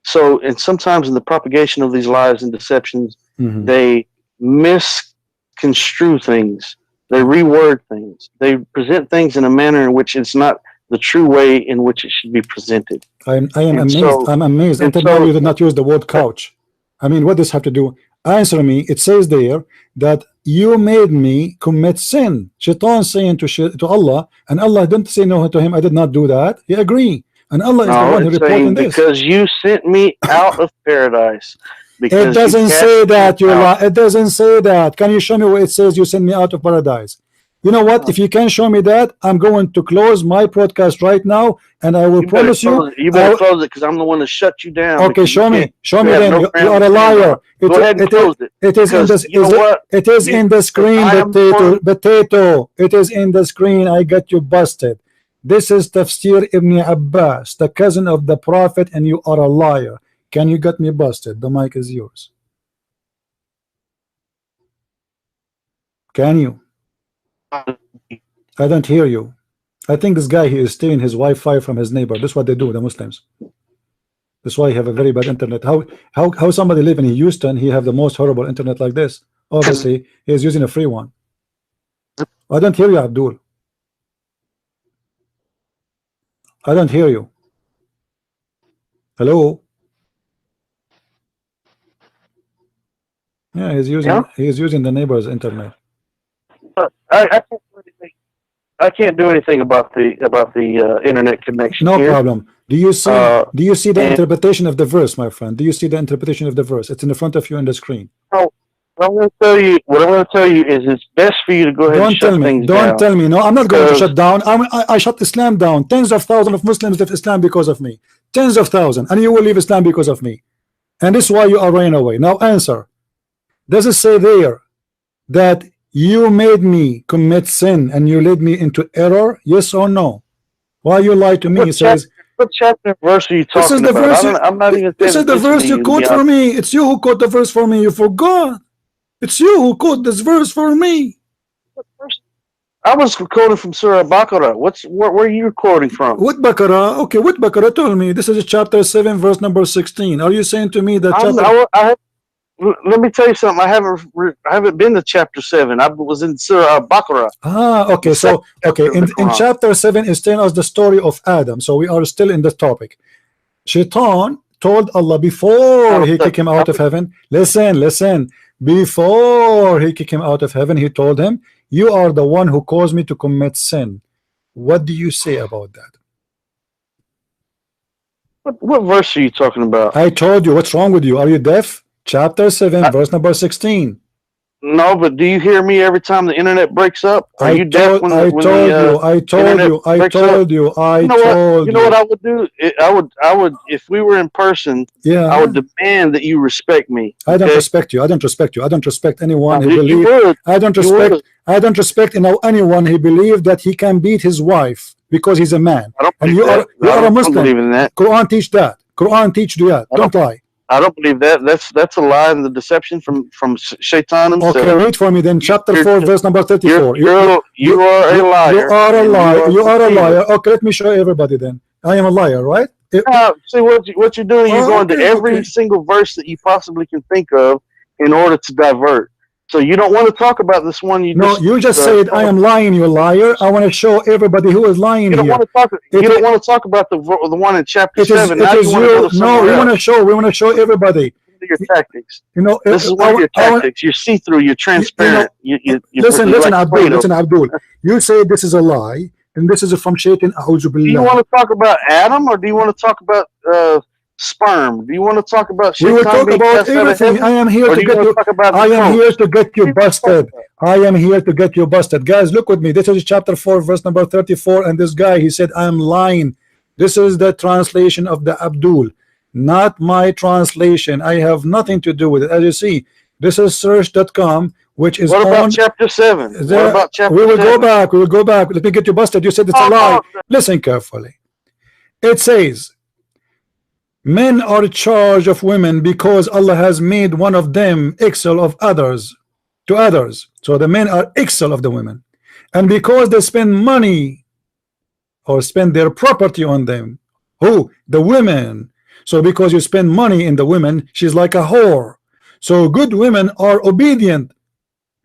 so, and sometimes in the propagation of these lies and deceptions, they misconstrue things, they reword things, they present things in a manner in which it's not the true way in which it should be presented. I am amazed. I'm amazed. Until now you did not use the word couch. I mean, what does this have to do? Answer me. It says there that you made me commit sin. Shaitan saying to Allah, and Allah didn't say no to him, I did not do that. He agree. And Allah is the one who reported this. Because you sent me out of paradise. It doesn't say that, you lie. It doesn't say that. Can you show me where it says you sent me out of paradise? You know what? If you can show me that, I'm going to close my broadcast right now, and I will promise you. You better close it because I'm the one that shut you down. Okay, show me. Show me then. You are a liar. Go ahead and close it. It is in the. It is in the screen, potato. It is in the screen. I got you busted. This is Tafsir Ibn Abbas, the cousin of the Prophet, and you are a liar. Can you get me busted? The mic is yours. Can you? I don't hear you. I think this guy, he is stealing his Wi-Fi from his neighbor. That's what they do, the Muslims. That's why he have a very bad internet. How somebody live in Houston, he have the most horrible internet like this? Obviously, he is using a free one. I don't hear you, Abdul. I don't hear you. Hello? Yeah, he's using the neighbor's internet. I can't do anything about the internet connection. No problem. Do you see the interpretation of the verse, my friend? Do you see the interpretation of the verse? It's in the front of you on the screen. Oh, what I'm going to tell you is it's best for you to go ahead and shut things down. Don't tell me. No, I'm not going to shut down. I shut Islam down. Tens of thousands of Muslims left Islam because of me. Tens of thousands, and you will leave Islam because of me. And this is why you are running away. Now answer. Does it say there that you made me commit sin and you led me into error? Yes or no? Why you lie to me? It says, what chapter and verse are you talking about? This is the verse you quote for me. It's you who quote the verse for me. You forgot. It's you who quote this verse for me. I was quoting from Surah Baqarah. Where are you quoting from? What Baqarah? Okay, what Baqarah? Tell me. This is chapter 7, verse number 16. Are you saying to me that let me tell you something. I haven't been to chapter 7. I was in Surah Baqarah. Okay. So in chapter 7 is telling us the story of Adam. So we are still in the topic. Shaitan told Allah before he kicked him out of heaven. Listen. Before he kicked him out of heaven, he told him, "You are the one who caused me to commit sin." What do you say about that? What verse are you talking about? I told you. What's wrong with you? Are you deaf? Chapter 7, verse number 16. No, but do you hear me every time the internet breaks up? Are you deaf when I told you. You know what I would do? I would if we were in person, I would demand that you respect me. Okay? I don't respect you. I don't respect anyone who believes. I don't respect anyone who believes that he can beat his wife because he's a man. And you are a Muslim. I don't believe in that. Quran teach that. Quran teach that. Don't lie. I don't believe that. That's a lie and the deception from Shaitan himself. Okay, read for me then. Chapter 4, verse number 34. You are a liar. You are a liar. You are a liar. Okay, let me show everybody then. I am a liar, right? See what you're doing. You're going to every single verse that you possibly can think of in order to divert. So you don't want to talk about this one. You just said I am lying. You liar. I want to show everybody who is lying here. You don't want to talk about the one in chapter 7. We want to show everybody. Your tactics. This is one of your tactics. You're see-through. You're transparent. Listen, Abdul. You say this is a lie, and this is from Shaitan. Do you want to talk about Adam, or do you want to talk about sperm? Do you want to talk about Shaitan? We will talk about everything. I am here to get you. I am here to get you busted. I am here to get you busted. Guys, look with me. This is chapter 4, verse number 34. And this guy, he said, I am lying. This is the translation of the Abdul, not my translation. I have nothing to do with it. As you see, this is search.com, which is what about chapter 7? What about chapter 7? We will go back. Let me get you busted. You said it's a lie. Listen carefully. It says, men are charged of women because Allah has made one of them equal of others to others. So the men are equal of the women, and because they spend money or spend their property on them. Who? The women. So because you spend money in the women, she's like a whore. So good women are obedient,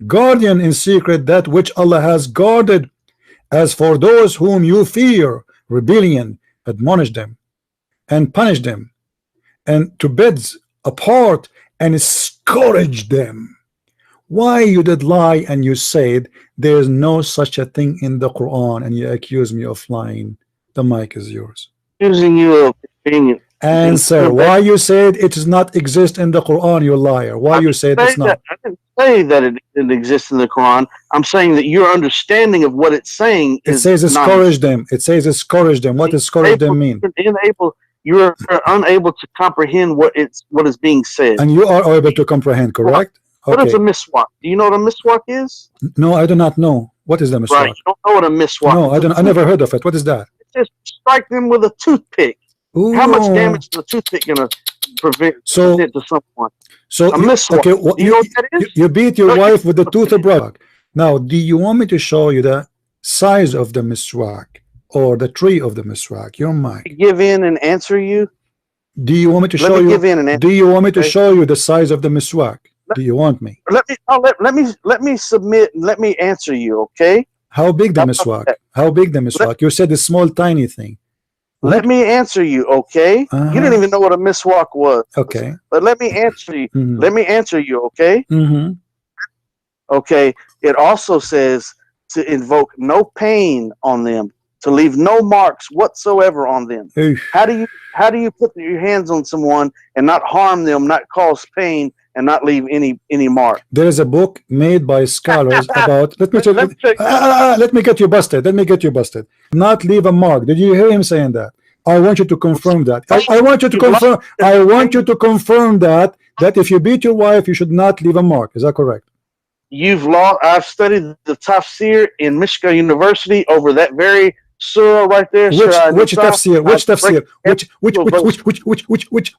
guardian in secret that which Allah has guarded. As for those whom you fear rebellion, admonish them and punish them, and to beds apart and scourge them. Why you did lie and you said there is no such a thing in the Quran, and you accuse me of lying? The mic is yours. Accusing you of being Answer. Why you said it does not exist in the Quran, you liar? Why you said it's not? I didn't say that it exists in the Quran. I'm saying that your understanding of what it's saying It is says scourge them. It says scourge them. What does scourge them mean? You're unable to comprehend what is being said. And you are able to comprehend, correct? What is a miswak? Do you know what a miswak is? No, I do not know. What is the miswak? Right, you don't know what a miswak No, is. I never heard of it. What is that? Just strike them with a toothpick. Ooh. How much damage is a toothpick gonna prevent to someone? So a miswak. Okay, well, do you know what that is? You beat your wife with the toothbrush. Now, do you want me to show you the size of the miswak or the tree of the miswak? Your mind. Give in and answer you. Do you want me to show you? Give in and answer. Do you want me to show you the size of the miswak? Do you want me? Let me submit. Let me answer you. Okay. How big the miswak? How big the miswak? You said a small, tiny thing. Let me answer you, okay? You didn't even know what a miswak was. Okay. But let me answer you. Let me answer you, okay? Okay. It also says to invoke no pain on them, to leave no marks whatsoever on them. How do you put your hands on someone and not harm them, not cause pain, and not leave any mark? There is a book made by scholars about. Let me get you busted. Let me get you busted. Not leave a mark. Did you hear him saying that? I want you to confirm that. I want you to confirm. I want you to confirm that if you beat your wife, you should not leave a mark. Is that correct? I've studied the tafsir in Michigan University over that very surah right there. Which tafsir? Which tafsir?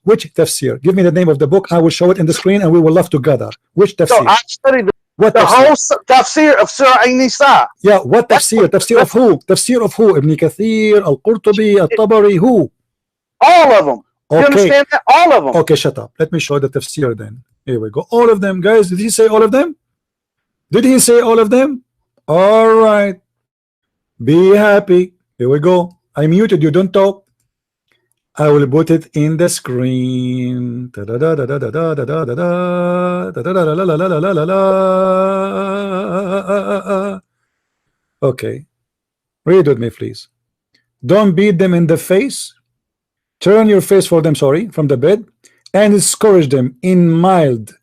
Which tafsir? Give me the name of the book. I will show it in the screen, and we will laugh together. Which tafsir? So I studied the whole tafsir of Surah An-Nisa. Yeah, what tafsir? Tafsir of who? Tafsir of who? Ibn Kathir, Al-Qurtubi, Al-Tabari, who? All of them. Okay. You understand that? All of them. Okay, shut up. Let me show the tafsir then. Here we go. All of them, guys. Did he say all of them? Did he say all of them? All right. Be happy. Here we go. I muted you. Don't talk. I will put it in the screen. Okay. Read with me, please. Don't beat them in the face. Turn your face for them, from the bed, and discourage them in mild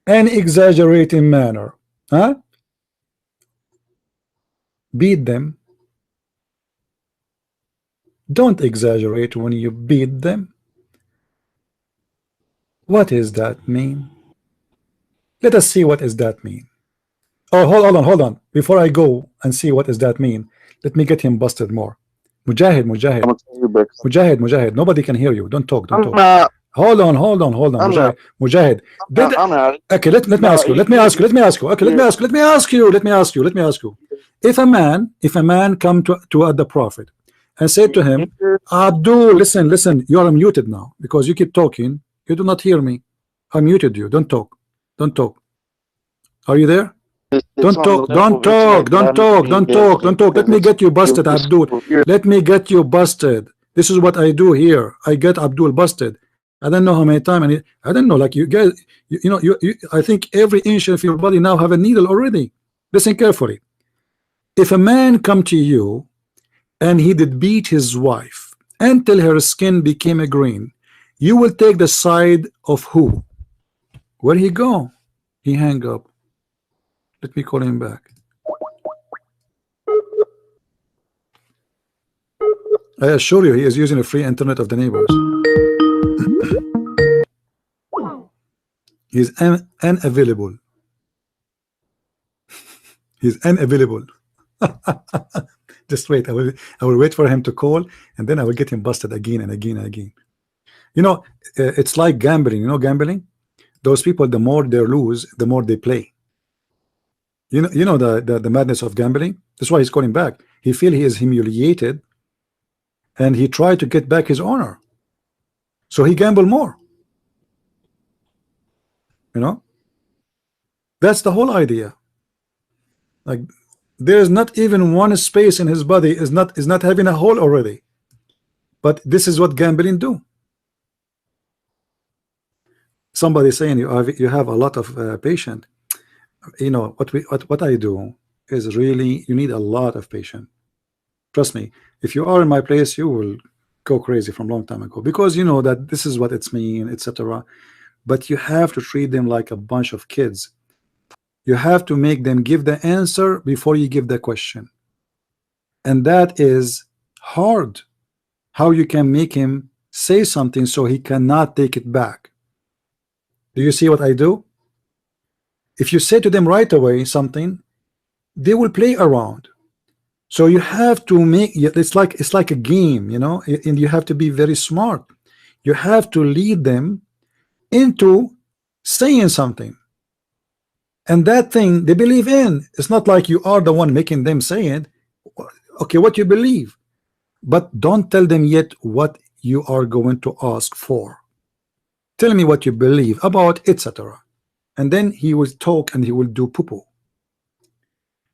and exaggerating manner. Huh? Beat them. Don't exaggerate when you beat them. What does that mean? Let us see what does that mean. Oh, hold on. Before I go and see what does that mean, let me get him busted more. Mujahid. Mujahid. Nobody can hear you. Don't talk. Hold on. Mujahid. Okay, let me ask you. If a man come to the Prophet and said to him, Abdul, listen, you are muted now because you keep talking. You do not hear me. I muted you. Don't talk. Are you there? Don't talk. Let me get you busted, Abdul. Let me get you busted. This is what I do here. I get Abdul busted. I don't know how many times, and I don't know, like you guys, I think every inch of your body now have a needle already. Listen carefully. If a man come to you and he did beat his wife until her skin became a green, you will take the side of who? Where he go? He hang up. Let me call him back. I assure you he is using a free internet of the neighbors. He's unavailable. He's unavailable. Just wait. I will wait for him to call, and then I will get him busted again and again and again. It's like gambling. Gambling. Those people, the more they lose, the more they play. The madness of gambling. That's why he's calling back. He feel he is humiliated, and he tried to get back his honor. So he gamble more. That's the whole idea. Like, there's not even one space in his body is not having a hole already. But this is what gambling do. Somebody saying you have a lot of patient. What I do is really, you need a lot of patience. Trust me. If you are in my place, you will go crazy from long time ago, because you know that this is what it's mean, etc. But you have to treat them like a bunch of kids. You have to make them give the answer before you give the question, and that is hard. How you can make him say something so he cannot take it back? Do you see what I do? If you say to them right away something, they will play around. So you have to make it's like a game, you know, and you have to be very smart. You have to lead them into saying something, and that thing they believe in. It's not like you are the one making them say it. Okay, what you believe, but don't tell them yet what you are going to ask for. Tell me what you believe about, etc. And then he will talk and he will do poo-poo.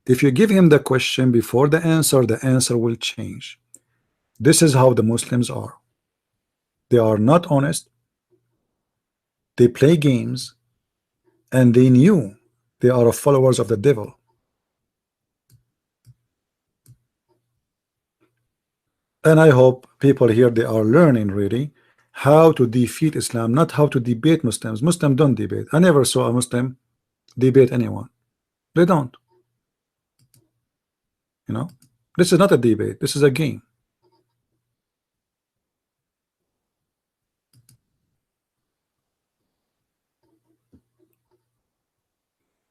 If you give him the question before the answer will change. This is how the Muslims are. They are not honest. They play games, and they knew they are followers of the devil. And I hope people here, they are learning really how to defeat Islam, not how to debate Muslims. Muslims don't debate. I never saw a Muslim debate anyone. They don't. You know, this is not a debate. This is a game.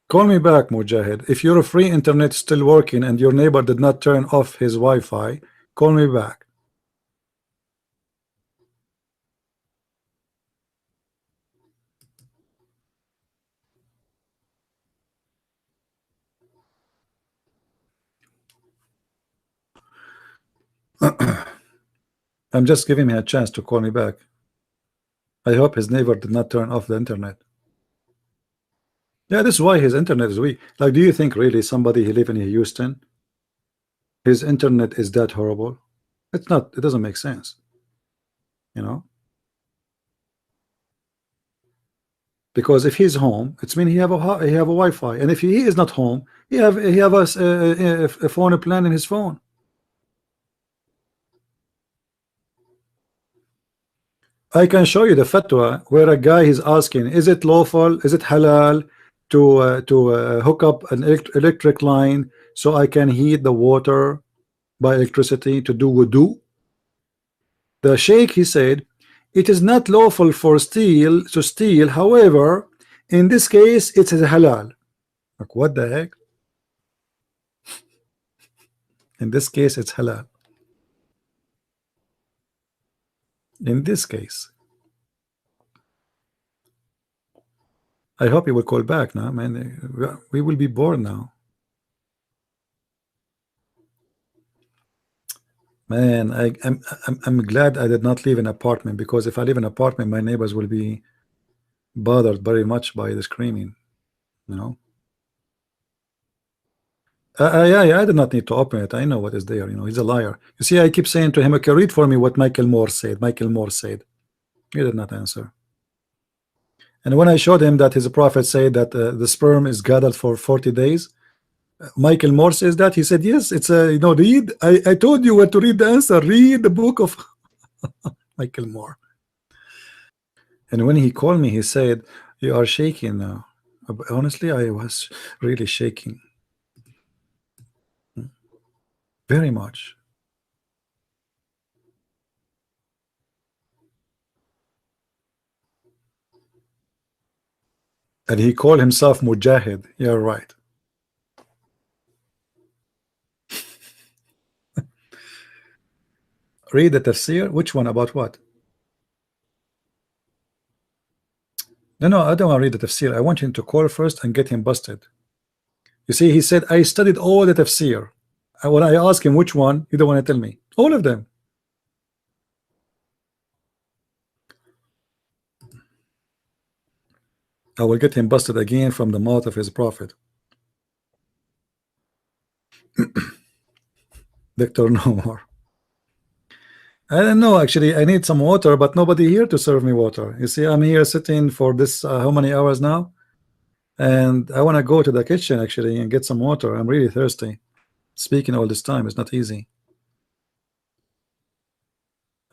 Call me back, Mujahid. If your free internet still working and your neighbor did not turn off his Wi-Fi, call me back. I'm just giving him a chance to call me back. I hope his neighbor did not turn off the internet. Yeah, this is why his internet is weak. Like, do you think really somebody who live in Houston, his internet is that horrible? It's not. It doesn't make sense. You know, because if he's home, it's mean he have a Wi-Fi, and if he is not home, he have a phone plan in his phone. I can show you the fatwa where a guy is asking, is it lawful, is it halal to hook up an electric line so I can heat the water by electricity to do wudu? The sheikh, he said, it is not lawful for to steal, however, in this case it is halal. Like, what the heck? In this case it's halal. In this case, I hope he will call back now, man. We will be bored now. Man, I'm glad I did not live in an apartment, because if I live in an apartment, my neighbors will be bothered very much by the screaming, you know. Yeah, I did not need to open it. I know what is there. You know, he's a liar. You see, I keep saying to him, okay, read for me what Michael Moore said. Michael Moore said. He did not answer. And when I showed him that his prophet said that the sperm is gathered for 40 days, Michael Moore says that. He said, yes, it's a, you know, read. I told you where to read the answer. Read the book of Michael Moore. And when he called me, he said, you are shaking now. Honestly, I was really shaking. Very much. And he called himself Mujahid. You're right. Read the tafsir. Which one? About what? No, I don't want to read the tafsir. I want him to call first and get him busted. You see, he said, I studied all the tafsir. And when I asked him which one, he don't want to tell me. All of them. I will get him busted again from the mouth of his prophet. Victor, no more. I don't know, actually. I need some water, but nobody here to serve me water. You see, I'm here sitting for this how many hours now, and I want to go to the kitchen actually and get some water. I'm really thirsty. Speaking all this time is not easy.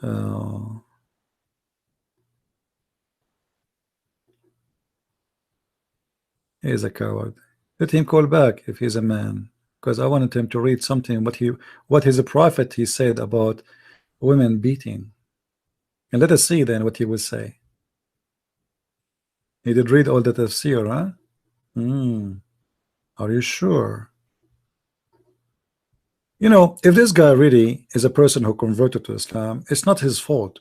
Uh, he's a coward. Let him call back if he's a man, because I wanted him to read something what his prophet he said about women beating, and let us see then what he will say. He did read all the tafsir, huh? Are you sure? You know, if this guy really is a person who converted to Islam, it's not his fault.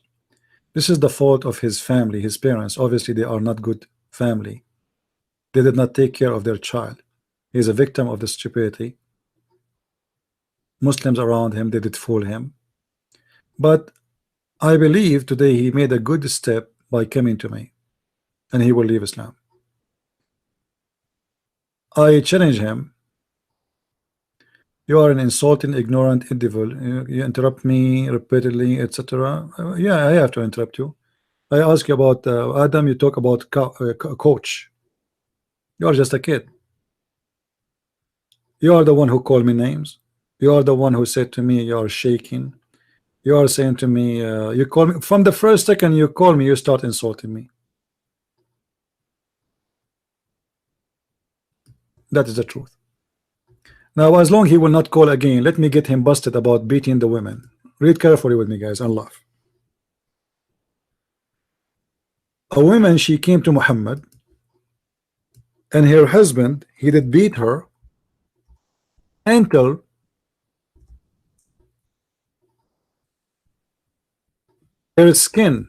This is the fault of his family, his parents. Obviously, they are not good family. They did not take care of their child. He's a victim of the stupidity. Muslims around him, they did fool him. But I believe today he made a good step by coming to me, and he will leave Islam. I challenge him. You are an insulting, ignorant individual. You interrupt me repeatedly, etc. Yeah, I have to interrupt you. I ask you about Adam. You talk about coach. You are just a kid. You are the one who called me names. You are the one who said to me, you are shaking. You are saying to me, you call me from the first second you call me, you start insulting me. That is the truth. Now, as long he will not call again, let me get him busted about beating the women. Read carefully with me, guys, and laugh. A woman, she came to Muhammad, and her husband, he did beat her until her skin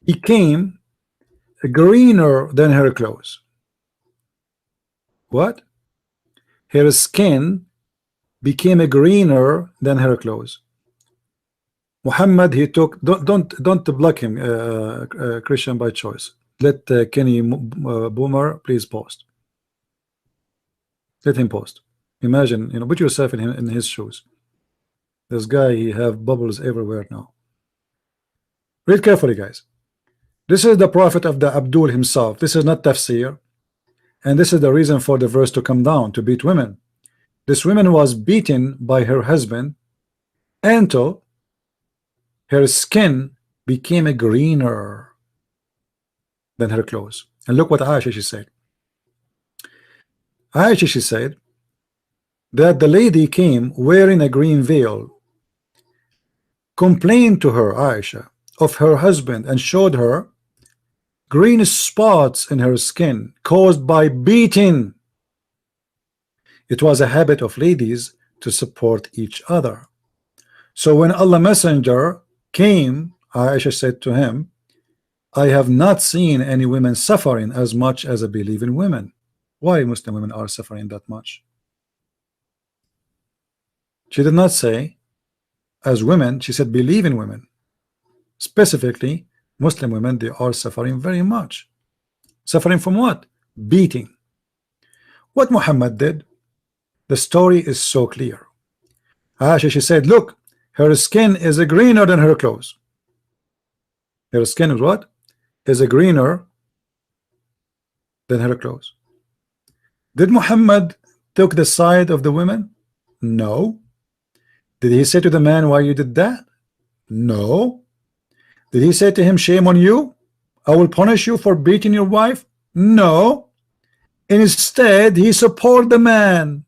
became greener than her clothes. What? Her skin became greener than her clothes. Muhammad, he took, don't block him, Christian, by choice. Let Kenny Boomer please post. Let him post. Imagine, you know, put yourself in his shoes. This guy, he have bubbles everywhere now. Read carefully, guys. This is the prophet of the Abdul himself. This is not tafsir, and this is the reason for the verse to come down, to beat women. This woman was beaten by her husband until her skin became a greener than her clothes. And look what Aisha, she said. Aisha, she said that the lady came wearing a green veil, complained to her, Aisha, of her husband, and showed her green spots in her skin caused by beating. It was a habit of ladies to support each other. So when Allah Messenger came, Aisha said to him, I have not seen any women suffering as much as I believe in women. Why Muslim women are suffering that much? She did not say as women, she said believe in women. Specifically, Muslim women, they are suffering very much. Suffering from what? Beating. What Muhammad did, the story is so clear. Aisha, she said, look, her skin is greener than her clothes. Her skin is what? Is greener than her clothes. Did Muhammad took the side of the women? No. Did he say to the man, why you did that? No. Did he say to him, shame on you? I will punish you for beating your wife? No. Instead, he supported the man.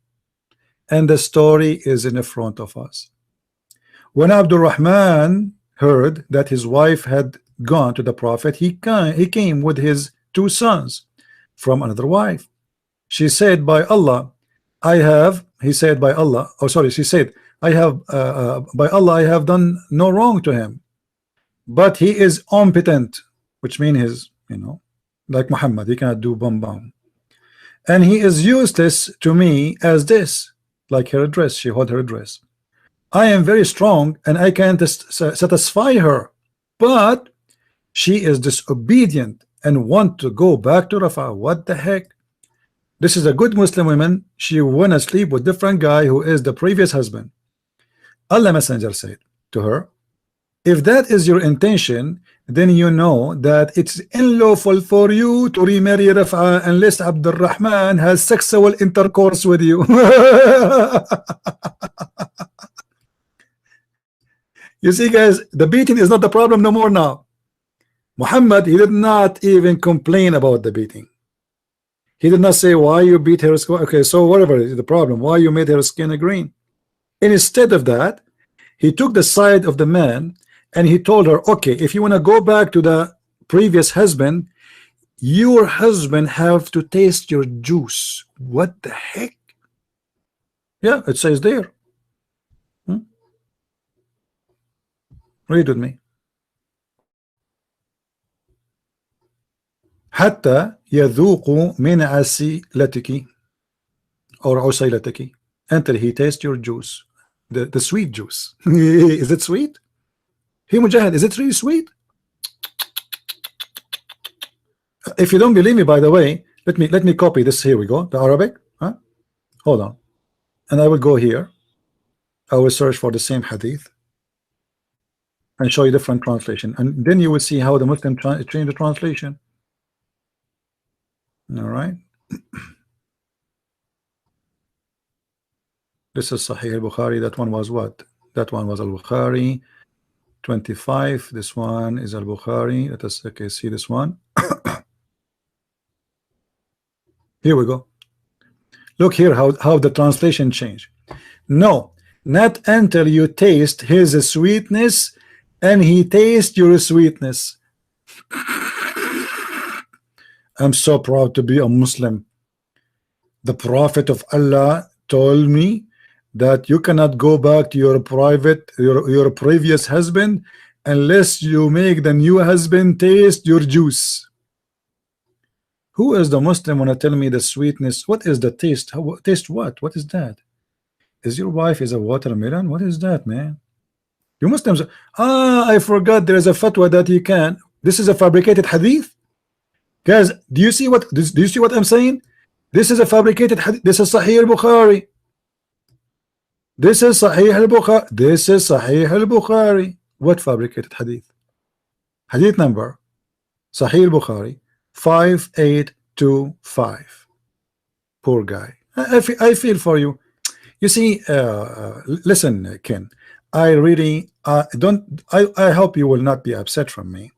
And the story is in front of us. When Abdul Rahman heard that his wife had gone to the Prophet, he came with his 2 sons from another wife. She said, by Allah, I have, he said, by Allah, oh sorry, she said, I have, by Allah, I have done no wrong to him, but he is impotent, which means his, you know, like Muhammad, he cannot do bum. And he is useless to me as this, like her dress, she held her dress. I am very strong and I can't satisfy her, but she is disobedient and want to go back to Rafah. What the heck? This is a good Muslim woman. She went to sleep with different guy who is the previous husband. Allah Messenger said to her, if that is your intention, then you know that it's unlawful for you to remarry Rafah unless Abdul Rahman has sexual intercourse with you. You see, guys, the beating is not the problem no more now. Muhammad, he did not even complain about the beating. He did not say why you beat her skin. Okay, so whatever is the problem, why you made her skin green. And instead of that, he took the side of the man and he told her, okay, if you want to go back to the previous husband, your husband have to taste your juice. What the heck? Yeah, it says there. Read with me. حتى يذوق من عسيلتك or عسيلتك until he tastes your juice, the sweet juice. Is it sweet? Hey Mujahid, is it really sweet? If you don't believe me, by the way, let me copy this. Here we go, the Arabic. Hold on, and I will go here. I will search for the same hadith and show you different translation, and then you will see how the Muslim change the translation. All right. This is Sahih al-Bukhari. That one was what? That one was al-Bukhari 25. This one is al-Bukhari. Let us see this one. Here we go. Look here how the translation changed. No, not until you taste his sweetness and he tastes your sweetness. I'm so proud to be a Muslim. The Prophet of Allah told me that you cannot go back to your previous husband unless you make the new husband taste your juice. Who is the Muslim when I tell me the sweetness? What is the taste? Taste what? What is that? Is your wife is a watermelon? What is that, man? You Muslims, I forgot there is a fatwa that you can. This is a fabricated hadith. Guys, do you see what I'm saying? This is a fabricated hadith. This is Sahih al-Bukhari. This is Sahih al-Bukhari. This is Sahih al-Bukhari. What fabricated hadith? Hadith number Sahih al-Bukhari 5825. Poor guy. I feel for you. You see, listen, Ken. I really don't. I hope you will not be upset from me.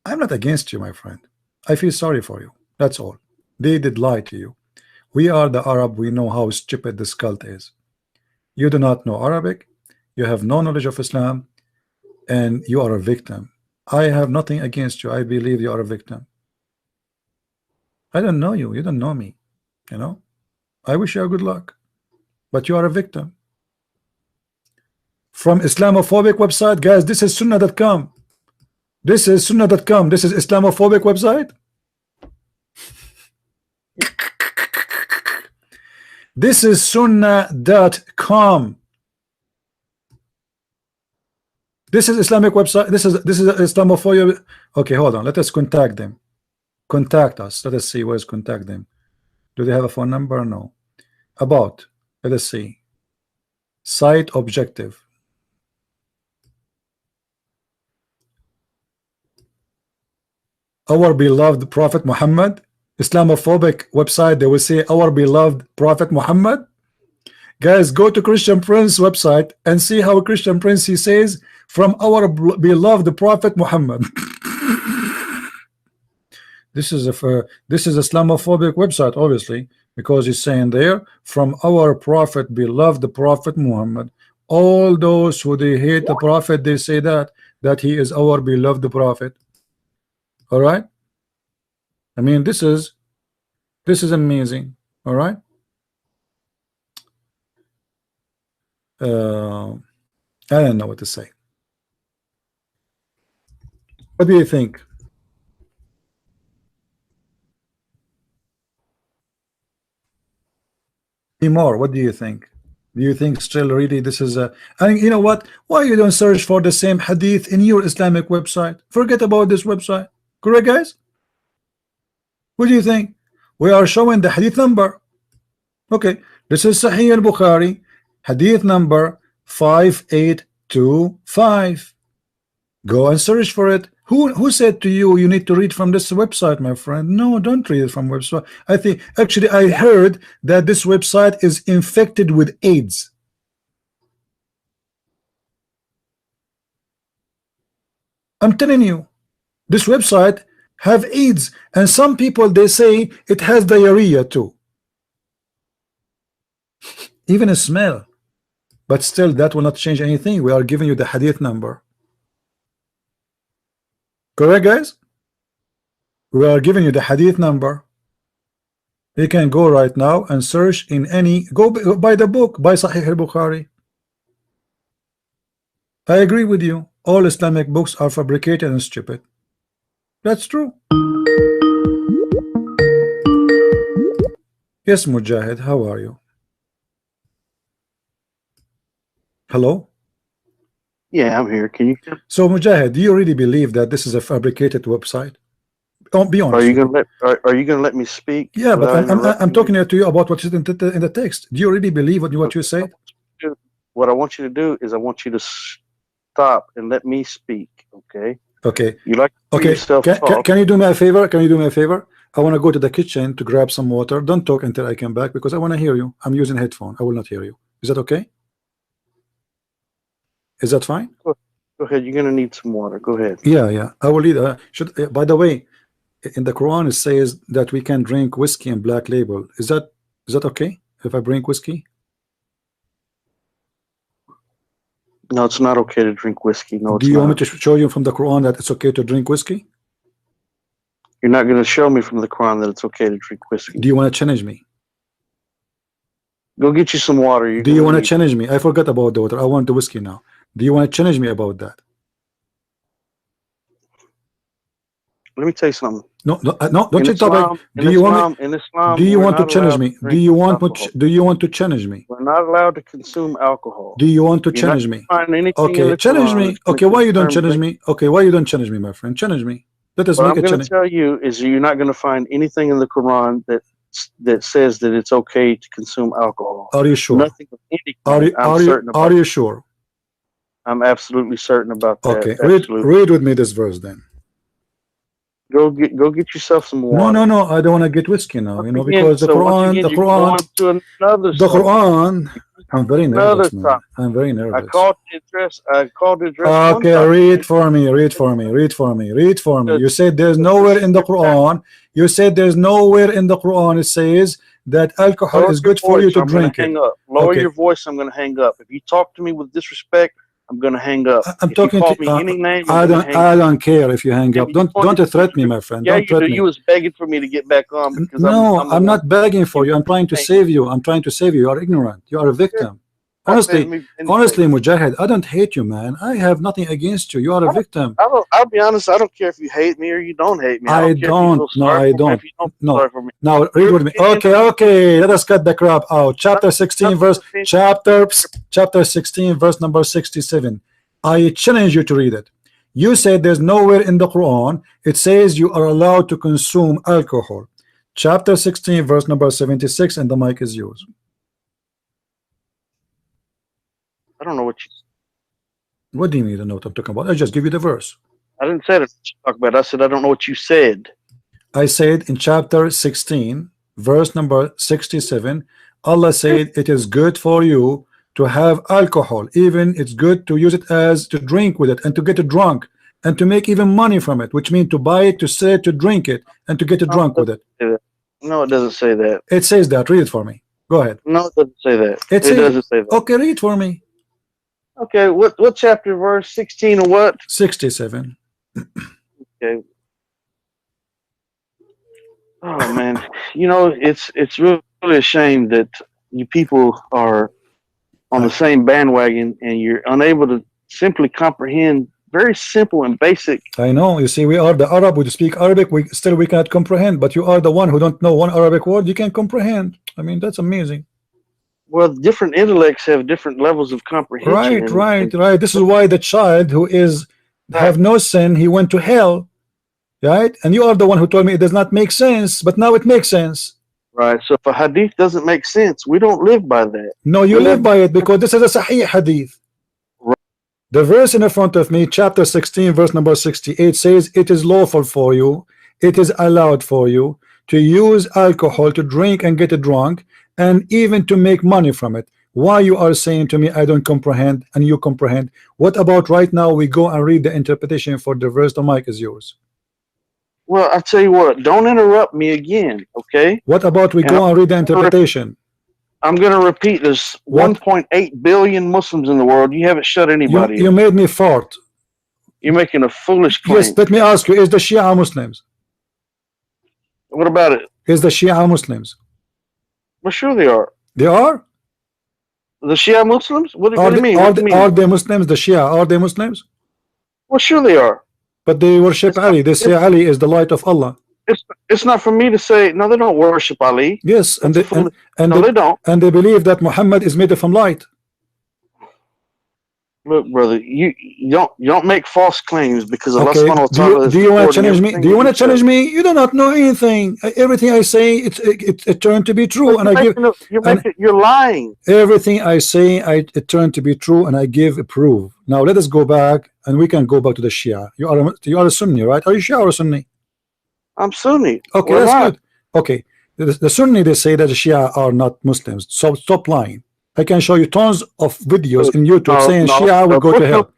I'm not against you, my friend. I feel sorry for you. That's all. They did lie to you. We are the Arab. We know how stupid this cult is. You do not know Arabic. You have no knowledge of Islam, and you are a victim. I have nothing against you. I believe you are a victim. I don't know you. You don't know me. You know. I wish you good luck, but you are a victim. From Islamophobic website, guys. This is Sunnah.com. This is Sunnah.com. This is Islamophobic website. This is Sunnah.com. This is Islamic website. This is Islamophobia. Okay, hold on. Let us contact them. Contact us. Let us see where's contact them. Do they have a phone number? No. About. Let us see. Site objective. Our beloved Prophet Muhammad. Islamophobic website, they will say our beloved Prophet Muhammad. Guys, go to Christian Prince website and see how Christian Prince he says from our beloved Prophet Muhammad. This is Islamophobic website, obviously, because he's saying there from our Prophet, beloved Prophet Muhammad. All those who they hate the Prophet, they say that he is our beloved Prophet. All right. I mean, this is amazing. All right. I don't know what to say. What do you think? More. What do you think? Do you think still really this is a? And you know what? Why you don't search for the same hadith in your Islamic website? Forget about this website. Correct, guys? What do you think? We are showing the hadith number. Okay, this is Sahih al-Bukhari, hadith number 5825. Go and search for it. Who said to you need to read from this website, my friend? No, don't read it from website. I think actually I heard that this website is infected with AIDS. I'm telling you, this website have AIDS, and some people they say it has diarrhea too, even a smell. But still, that will not change anything. We are giving you the hadith number. Correct, guys? We are giving you the hadith number. You can go right now and search in any, go buy the book, buy Sahih al-Bukhari. I agree with you. All Islamic books are fabricated and stupid. That's true. Yes, Mujahid, how are you? Hello? Yeah, I'm here. Can you? So, Mujahid, do you really believe that this is a fabricated website? Don't be honest. Are you gonna let me speak? Yeah, but I'm talking to you about what's in the text. Do you really believe what you said? What I want you to do is I want you to stop and let me speak. Okay. Okay. You like to okay. Can you do me a favor? Can you do me a favor? I want to go to the kitchen to grab some water. Don't talk until I come back because I want to hear you. I'm using headphone. I will not hear you. Is that okay? Is that fine? Go ahead. You're gonna need some water. Go ahead. Yeah. I will need. By the way, in the Quran it says that we can drink whiskey and Black Label. Is that okay if I drink whiskey? No, it's not okay to drink whiskey. No, it's Do you not. want me to show you from the Quran that it's okay to drink whiskey? You're not going to show me from the Quran that it's okay to drink whiskey. Do you want to challenge me? Go get you some water. Do you want to challenge me? I forgot about the water. I want the whiskey now. Do you want to challenge me about that? Let me tell you something. No, don't you talk. Do you want to challenge me? Do you want to challenge me? We're not allowed to consume alcohol. Do you want to challenge me? Okay, challenge me. Okay, why you don't challenge me? Okay, why you don't challenge me, my friend? Challenge me. Let us make a challenge. What I'm going to tell you is you're not going to find anything in the Quran that says that it's okay to consume alcohol. Are you sure? Nothing of any kind. Are you sure? I'm absolutely certain about that. Okay, read with me this verse then. Go get yourself some water. No, I don't want to get whiskey now. You know, because the Quran. I'm very nervous, man. I'm very nervous. I called the address. Okay, read for me. You said there's nowhere in the Quran. It says that alcohol is good for you to drink it. Lower your voice. I'm going to hang up. If you talk to me with disrespect, I'm going to hang up. I'm talking to you. Any name, I don't care if you hang up. Don't threaten me, my friend. Yeah, you was begging for me to get back on. Because I'm not begging for you. I'm trying to save you. You are ignorant. You are a victim. Honestly, Mujahid, I don't hate you, man. I have nothing against you. You are a victim. I'll be honest. I don't care if you hate me or you don't hate me. I don't. No. Now read with me. Okay. Let us cut the crap out. Chapter 16, verse number 67. I challenge you to read it. You said there's nowhere in the Quran it says you are allowed to consume alcohol. Chapter 16, verse number 76, and the mic is yours. I don't know what you. What do you mean? I know what I'm talking about. I just give you the verse. I didn't say that. Talk about. I said I don't know what you said. I said in chapter 16, verse number 67, Allah said it is good for you to have alcohol. Even it's good to use it as to drink with it and to get drunk and to make even money from it, which means to buy it, to sell it, to drink it, and to get drunk with it. No, it doesn't say that. It says that. Read it for me. Go ahead. No, it doesn't say that. It doesn't say that. Okay, read for me. Okay, what chapter, verse 16 or what? 67. Okay. Oh man, you know it's really a shame that you people are on the same bandwagon and you're unable to simply comprehend very simple and basic. I know. You see, we are the Arab. We speak Arabic. We cannot comprehend. But you are the one who don't know one Arabic word. You can comprehend. I mean, that's amazing. Well, different intellects have different levels of comprehension. Right. This is why the child who have no sin, he went to hell, right? And you are the one who told me it does not make sense, but now it makes sense. Right. So if a hadith doesn't make sense, we don't live by that. No, you live by it because this is a Sahih hadith. Right. The verse in front of me, chapter 16, verse number 68 says, it is lawful for you, it is allowed for you to use alcohol to drink and get drunk, and even to make money from it. Why you are saying to me I don't comprehend and you comprehend? What about right now we go and read the interpretation for the verse? The mic is yours. Well, I tell you what, don't interrupt me again, okay? What about we go and read the interpretation? I'm going to repeat, there's 1.8 billion Muslims in the world. You haven't shut anybody. You made me fart. You're making a foolish claim. Yes, let me ask you, is the Shia Muslims? What about it? Is the Shia Muslims? Well, sure they are. They are? The Shia Muslims? What do you mean? Are they Muslims? The Shia, are they Muslims? Well, sure they are. But they worship Ali. They say Ali is the light of Allah. It's not for me to say, no, they don't worship Ali. Yes, and they don't. And they believe that Muhammad is made from light. Look, brother, you don't make false claims because Allah subhanahu wa ta'ala. Do you want to challenge me? Do you want to challenge me? You do not know anything. Everything I say, it turned to be true, and you're lying. Everything I say, it turned to be true, and I give a proof. Now let us go back, and we can go back to the Shia. You are a Sunni, right? Are you Shia or a Sunni? I'm Sunni. Okay, that's good. Okay, the Sunni, they say that the Shia are not Muslims. So stop lying. I can show you tons of videos in YouTube saying Shia will go to hell.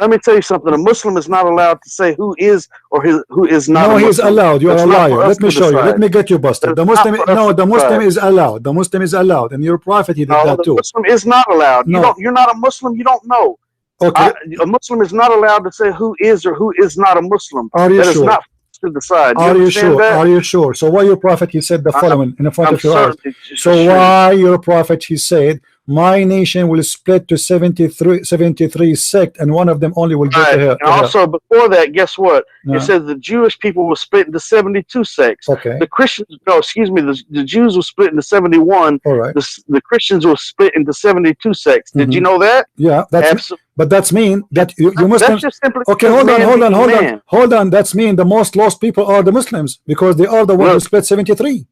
Let me tell you something. A Muslim is not allowed to say who is or who is not. No, he's allowed. You are a liar. Let me show you. Let me get you busted. The Muslim, the Muslim is allowed. The Muslim is allowed, and your prophet, he did that too. The Muslim is not allowed. No. You're not a Muslim. You don't know. Okay. A Muslim is not allowed to say who is or who is not a Muslim. Are you sure? Not to decide. Are you sure? Are you sure? So why your prophet, he said the following in front of your eyes. So why your prophet, he said, my nation will split to 73 sects, and one of them only will go to hell. And also, before that, guess what? It says the Jewish people will split into 72 sects. Okay. The Christians, no, excuse me, the Jews will split into 71. All right. The Christians will split into 72 sects. Did you know that? Yeah, but that's mean that you must. That's just simply okay, hold on. That's mean the most lost people are the Muslims because they are the ones who split 73.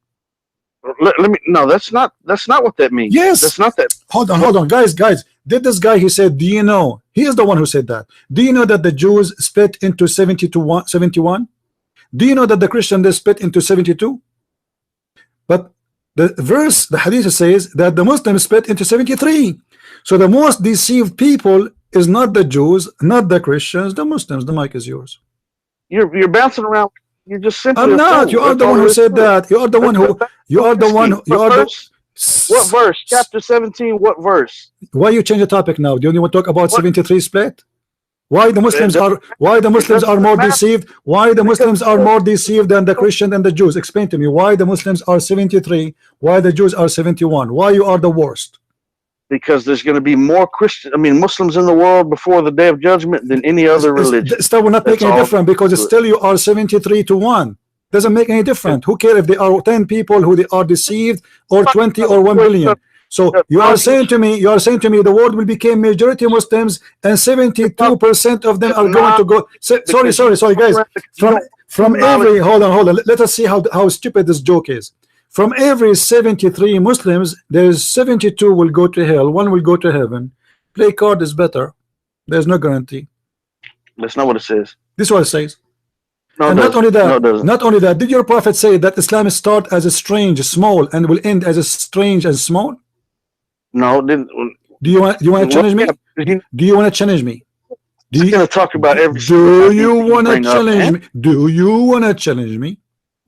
Let me. No, that's not what that means. Yes, that's not that. Hold on, guys. Did this guy? He said, "Do you know?" He is the one who said that. Do you know that the Jews split into 71? Do you know that the Christians they split into 72? But the verse, the hadith says that the Muslims split into 73. So the most deceived people is not the Jews, not the Christians, the Muslims. The mic is yours. You're bouncing around. You're just simply. I'm not. You are the one who said that. You are the one who. You are the one. You are the. What verse? Chapter 17. What verse? Why you change the topic now? Do you want to talk about 73 split? Why the Muslims are? Why the Muslims are more deceived? Why the Muslims are more deceived than the Christian and the Jews? Explain to me why the Muslims are 73. Why the Jews are 71? Why you are the worst? Because there's going to be more Muslims in the world before the day of judgment than any other religion. Still will not make any difference because still you are 73 to 1. Doesn't make any difference. Who cares if there are 10 people who they are deceived or 20 or 1 billion? So you are saying to me the world will become majority Muslims and 72% of them are going to go. Sorry guys. From every hold on. Let us see how stupid this joke is. From every 73 Muslims, there's 72 will go to hell, 1 will go to heaven. Play card is better. There's no guarantee. That's not what it says. This is what it says. No, and not only that, did your prophet say that Islam start as a strange, small, and will end as a strange and small? No, do you want to challenge me? Do you want to challenge me? Do you want to talk about every? Do you want to challenge me? Do you want to challenge me?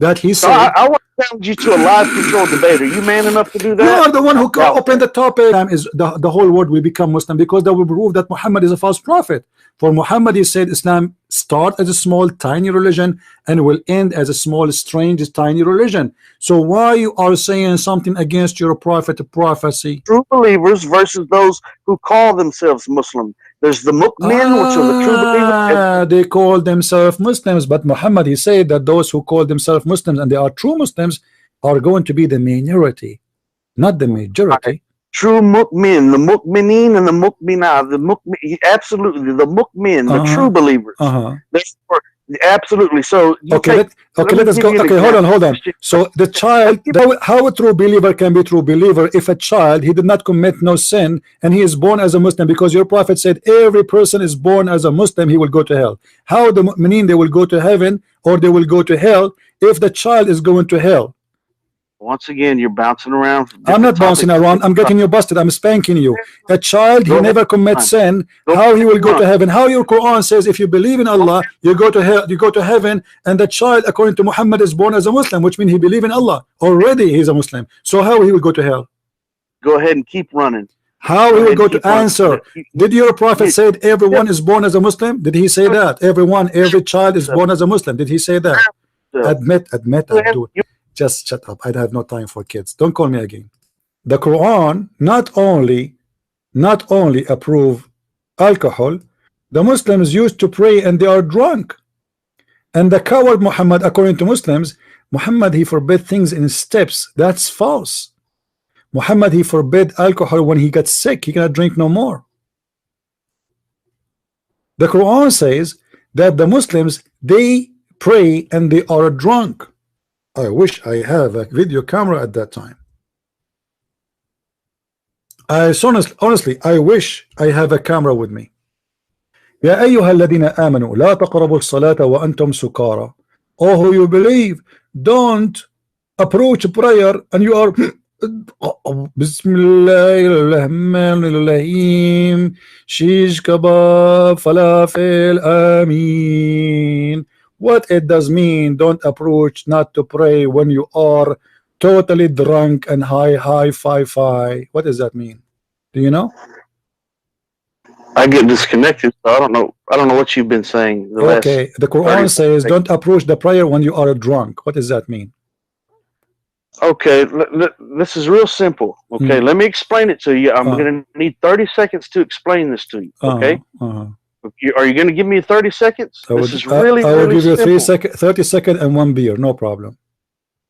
That he said. I want to challenge you to a live control debate. Are you man enough to do that? You are the one who opened the topic. Is the whole world will become Muslim because that will prove that Muhammad is a false prophet. For Muhammad, he said Islam start as a small, tiny religion and will end as a small, strange, tiny religion. So why you are saying something against your prophet prophecy? True believers versus those who call themselves Muslim. There's the mu'min, which are the true believers. They call themselves Muslims, but Muhammad, he said that those who call themselves Muslims and they are true Muslims are going to be the minority, not the majority. True mu'min, the mu'minin and the mu'minah, absolutely, the mu'min, the true believers. Therefore, absolutely. So let us go. Okay, hold on. So the child, how a true believer can be true believer if a child he did not commit no sin and he is born as a Muslim, because your prophet said every person is born as a Muslim, he will go to hell. How the mu'minin they will go to heaven or they will go to hell if the child is going to hell? Once again, you're bouncing around. I'm not bouncing around. I'm getting you busted. I'm spanking you. A child, he never commits sin. How he will go to heaven? How your Quran says if you believe in Allah, you go to hell, you go to heaven, and the child, according to Muhammad, is born as a Muslim, which means he believes in Allah. Already he's a Muslim. So how he will go to hell? Go ahead and keep running. How he will go to answer? Did your prophet say everyone is born as a Muslim? Did he say that? Every child is born as a Muslim. Did he say that? Admit, Abdul. Just shut up. I have no time for kids. Don't call me again. The Quran not only approve alcohol, the Muslims used to pray and they are drunk. And the coward Muhammad, according to Muslims, Muhammad, he forbid things in steps. That's false. Muhammad, he forbid alcohol when he gets sick. He cannot drink no more. The Quran says that the Muslims, they pray and they are drunk. I wish I have a video camera at that time. Honestly, I wish I have a camera with me. يا أيها الذين آمنوا لا تقربوا الصلاة وأنتم سكارى. Oh, who you believe, don't approach prayer and you are Bismillahirrahmanirrahim, shish kebab, falafel, amin. What it does mean, don't approach, not to pray when you are totally drunk and high fi. What does that mean? Do you know? I get disconnected, so I don't know what you've been saying. Okay, the Quran says don't approach the prayer when you are drunk. What does that mean? Okay, this is real simple. Okay, let me explain it to you. I'm going to need 30 seconds to explain this to you. Okay? Are you going to give me 30 seconds? This is really I will give you simple. 30 seconds and one beer, no problem.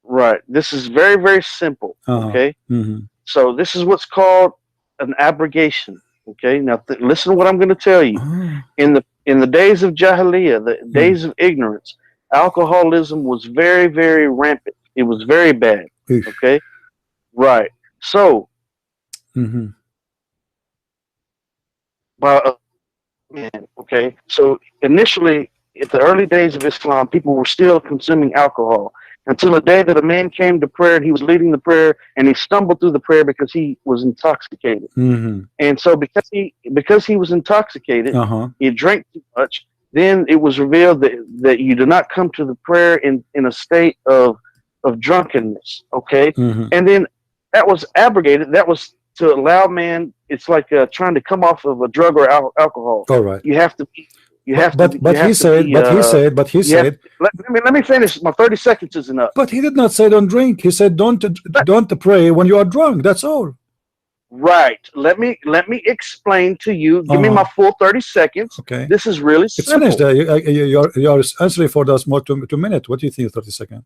Right. This is very, very simple. Okay? So this is what's called an abrogation. Okay? Now listen to what I'm going to tell you. In the days of Jahiliyyah, the days of ignorance, alcoholism was very, very rampant. It was very bad. Okay? Right. So okay, so initially, at the early days of Islam, people were still consuming alcohol until the day that a man came to prayer and he was leading the prayer and he stumbled through the prayer because he was intoxicated. And so because he was intoxicated, he drank too much. Then it was revealed that you do not come to the prayer in a state of drunkenness. Okay, and then that was abrogated. That was to allow man. It's like trying to come off of a drug or alcohol. All right. You have to. But he said. Let me finish. My 30 seconds isn't up. But he did not say don't drink. He said don't pray when you are drunk. That's all. Right. Let me explain to you. Give me my full 30 seconds. Okay. This is really simple. It's finished. You are answering for us more 2 minutes. What do you think? 30 seconds.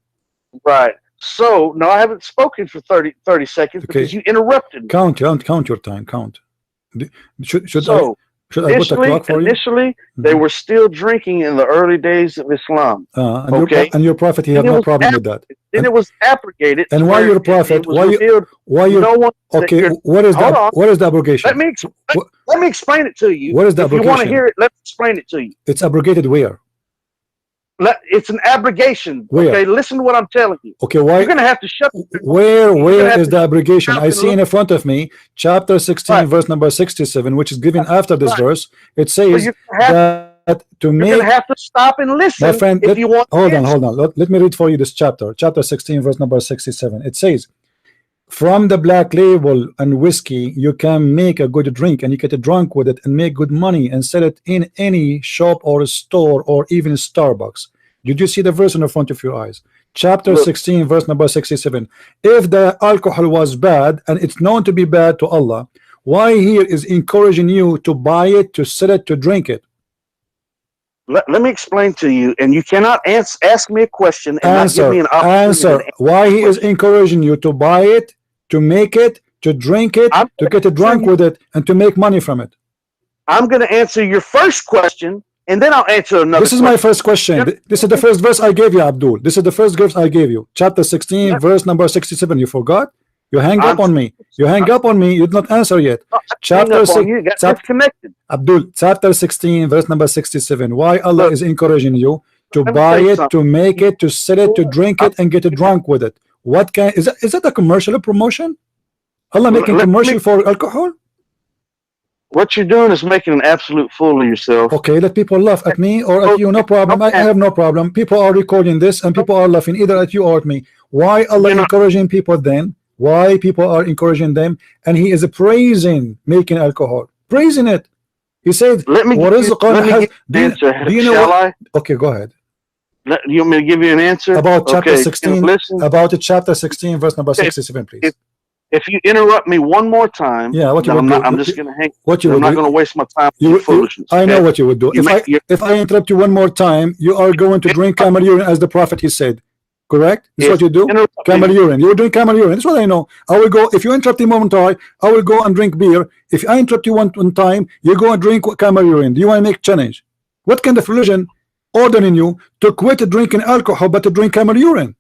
Right. So no, I haven't spoken for 30 seconds because you interrupted me. Count your time. Count. Should I put a clock for you? Initially, they were still drinking in the early days of Islam. And your prophet, he had no problem with that. Then it was abrogated. And why your prophet? Why you? Okay. What is that? What is the abrogation? Let me explain it to you. What is the abrogation? If you want to hear it, let me explain it to you. It's abrogated where? It's an abrogation. Where? Okay, listen to what I'm telling you. Okay, why? You're going to have to shut. Where is the abrogation? I see in front of me, chapter 16, verse number 67, which is given after this verse. It says that to make. You're going to have to stop and listen. My friend, if you want. Hold on. Let me read for you this chapter 16, verse number 67. It says, from the black label and whiskey, you can make a good drink and you get drunk with it and make good money and sell it in any shop or store or even Starbucks. Did you see the verse in the front of your eyes? Chapter 16, verse number 67. If the alcohol was bad and it's known to be bad to Allah, why here is encouraging you to buy it, to sell it, to drink it? Let me explain to you, and you cannot ask me a question and not give me an opportunity. Answer. Why he is encouraging you to buy it, to make it, to drink it, to get drunk with it, and to make money from it? I'm going to answer your first question, and then I'll answer another. This is my first question. This is the first verse I gave you, Abdul. This is the first verse I gave you. Chapter 16, verse number 67. You forgot? You hang up on me. You hang up on me. You did not answer yet. Chapter 16. Abdul, chapter 16, verse number 67. Why Allah is encouraging you to buy it, to make it, to sell it, to drink it, and get drunk with it? What kind is that a commercial promotion? Allah making commercial for alcohol? What you're doing is making an absolute fool of yourself. Okay, let people laugh at me or at you, no problem. I have no problem. People are recording this and people are laughing either at you or at me. Why Allah encouraging people then? Why people are encouraging them? And he is praising making alcohol, praising it. He said, "What is the do you know what? Okay, go ahead. You want me to give you an answer about chapter 16? About chapter 16, verse number 67, please. If you interrupt me one more time, yeah, what you would do? I'm just going to hang. What you I'm not going to waste my time with foolishness. I know what you would do. If I interrupt you one more time, you are going to drink camel urine, as the prophet he said. Correct? This is what you do. Camel urine. You will drink camel urine. That's what I know. I will go. If you interrupt me momentarily, I will go and drink beer. If I interrupt you one time, you go and drink camel urine. Do you want to make challenge? What kind of religion ordering you to quit drinking alcohol but to drink camel urine?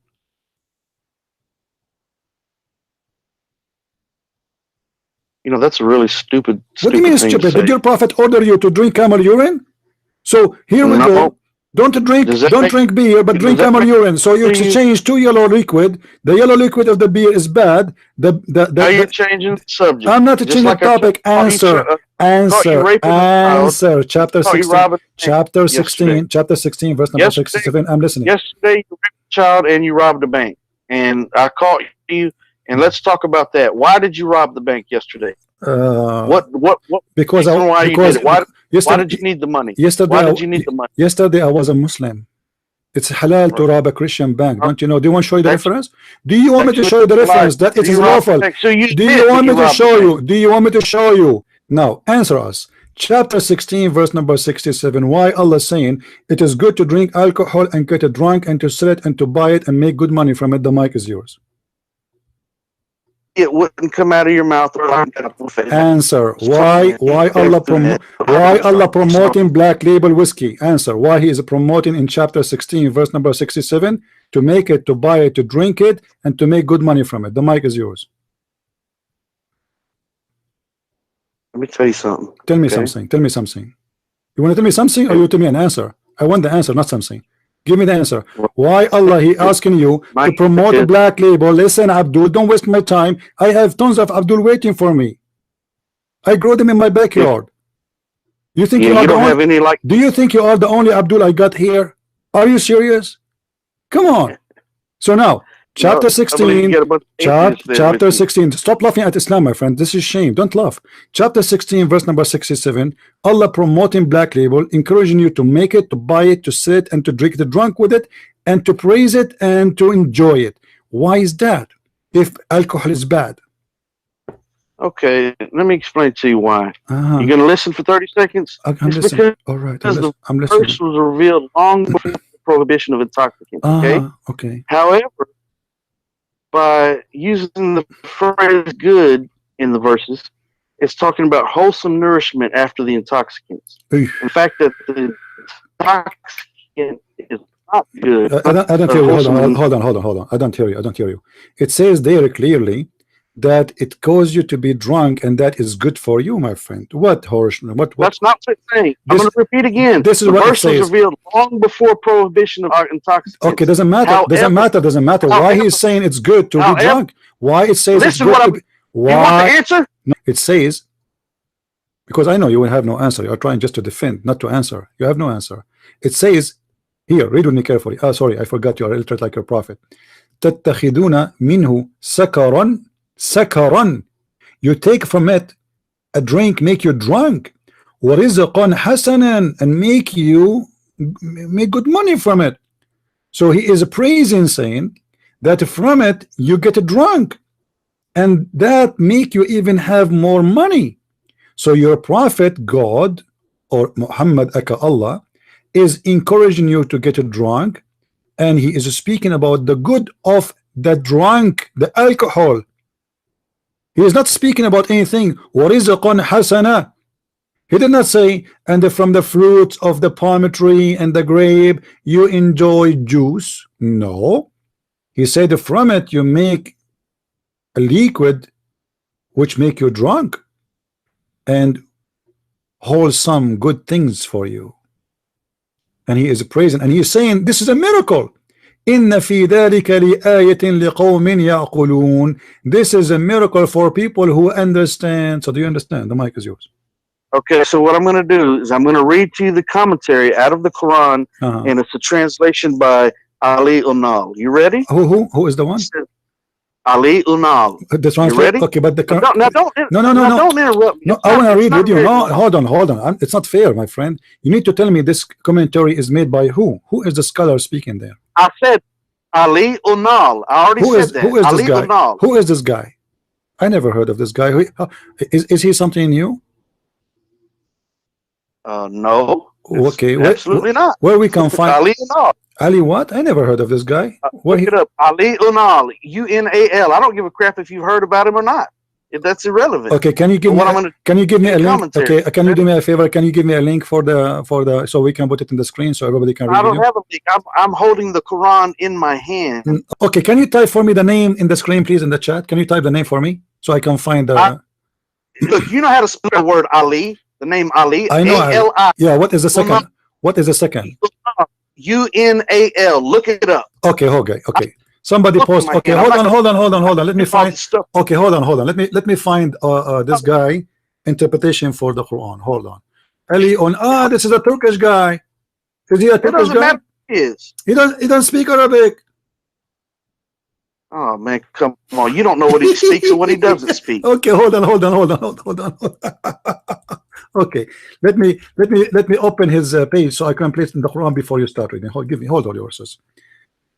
You know, that's a really stupid. What do you mean stupid? Did your prophet order you to drink camel urine? So here we go. Don't drink beer, but drink camel urine. So you exchange 2 yellow liquid. The yellow liquid of the beer is bad. Now you're changing the subject. I'm not changing the topic. Answer. Chapter 16. Chapter 16. Chapter 16, verse number 67. I'm listening. Yesterday you raped a child and you robbed a bank, and I caught you. And let's talk about that. Why did you rob the bank yesterday? What? Because why did you need the money? Why did you need the money? Yesterday I was a Muslim. It's halal to rob a Christian bank. Don't you know? Do you want to show you the reference? Do you want me to show you the reference that it is lawful? Do you want me to show you? Do you want me to show you? Now answer us. Chapter 16, verse number 67. Why Allah saying it is good to drink alcohol and get drunk and to sell it and to buy it and make good money from it? The mic is yours. It wouldn't come out of your mouth. Answer. Why Allah promoting black label whiskey? Answer. Why he is promoting in chapter 16, verse number 67, to make it, to buy it, to drink it, and to make good money from it. The mic is yours. Let me tell you something. Tell me something. Tell me something. You want to tell me something, or you tell me an answer? I want the answer, not something. Give me the answer. Why Allah he asking you to promote a black label? Listen, Abdul, don't waste my time. I have tons of Abdul waiting for me. I grow them in my backyard. You think you are the only, do you think you are the only Abdul I got here? Are you serious? Come on. So now chapter 16, chapter 16. Stop laughing at Islam, my friend. This is shame. Don't laugh. Chapter 16, verse number 67. Allah promoting black label, encouraging you to make it, to buy it, to sit and to drink the drunk with it, and to praise it and to enjoy it. Why is that? If alcohol is bad. Okay, let me explain to you why. You're going to listen for 30 seconds? I'm listening. All right, I'm listening. The verse was revealed long before the prohibition of intoxicants. Okay. However, by using the phrase good in the verses, it's talking about wholesome nourishment after the intoxicants. In fact, that the intoxicant is not good. I don't hear you. Hold on. I don't hear you. It says there clearly that it causes you to be drunk, and that is good for you, my friend. What horse? What? That's not what it's saying. I'm going to repeat again. This is what it says. Was revealed long before prohibition of intoxicants. Okay, doesn't matter. However, doesn't matter. Why he's saying it's good to be drunk? Why it says it's good to be? Why? You want the answer? No, it says, because I know you will have no answer. You are trying just to defend, not to answer. You have no answer. It says here. Read with me carefully. Sorry, I forgot. You are illiterate like your prophet. تتخذون منه سكرا. Sakaran, you take from it a drink, make you drunk. وَرِزْقًا حَسَنًا, and make good money from it. So he is praising, saying that from it you get drunk, and that make you even have more money. So your prophet God, or Muhammad aka Allah, is encouraging you to get drunk, and he is speaking about the good of the drunk, the alcohol. He is not speaking about anything. وَرِزْقًا حَسَنًا. He did not say, and from the fruits of the palm tree and the grape you enjoy juice. No. He said from it you make a liquid which make you drunk and wholesome good things for you. And he is praising, and he is saying this is a miracle. إن في ذلك لآية لقوم يعقلون. This is a miracle for people who understand. So do you understand? The mic is yours. Okay, so what I'm going to do is I'm going to read to you the commentary out of the Quran, and it's a translation by Ali Unal. You ready? Who is the one? Ali Unal. The translation. Ready? Okay, but the don't interrupt me. No, I want to read with you. No, hold on. It's not fair, my friend. You need to tell me this commentary is made by who? Who is the scholar speaking there? I said Ali Unal. I already said that. Who is Ali this guy? Unal. Who is this guy? I never heard of this guy. Is he something new? No. Okay. Absolutely not. Where we can find Ali Unal. Ali what? I never heard of this guy. Look it up. Ali Unal. UNAL. I don't give a crap if you've heard about him or not. That's irrelevant. Okay, can you give me a link? Okay, can you do me a favor? Can you give me a link for the so we can put it in the screen so everybody can read? I don't have a link. I'm holding the Quran in my hand. Okay, can you type for me the name in the screen, please, in the chat? Can you type the name for me so I can find the? Look, you know how to spell the word Ali. The name Ali. I know. A-L-I. Yeah. What is the second? What is the second? UNAL. Look it up. Okay. Okay. Somebody post. Okay, hold on. Let me find. Okay, hold on. Let me find this guy interpretation for the Quran. Hold on. Ali on. This is a Turkish guy. Is he a Turkish guy? He doesn't speak Arabic. Oh man, come on! You don't know what he speaks or what he doesn't speak. Okay, hold on. Okay, let me open his page so I can place in the Quran before you start reading. Hold on yours.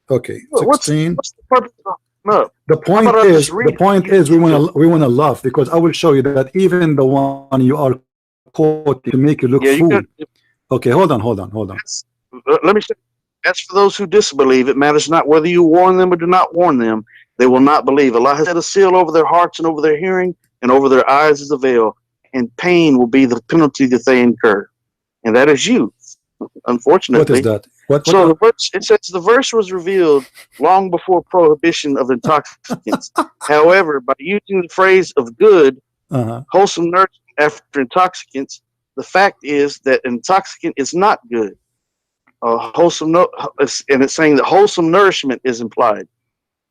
Okay, 16. What's the purpose of no? The point is we wanna laugh because I will show you that even the one you are quoting to make you look fool. Okay, hold on. Let me say, as for those who disbelieve, it matters not whether you warn them or do not warn them; they will not believe. Allah has set a seal over their hearts and over their hearing, and over their eyes is a veil, and pain will be the penalty that they incur, and that is you. Unfortunately, what is that? So the verse, it says the verse was revealed long before prohibition of intoxicants. However, by using the phrase of good, wholesome nourishment after intoxicants, the fact is that intoxicant is not good. And it's saying that wholesome nourishment is implied.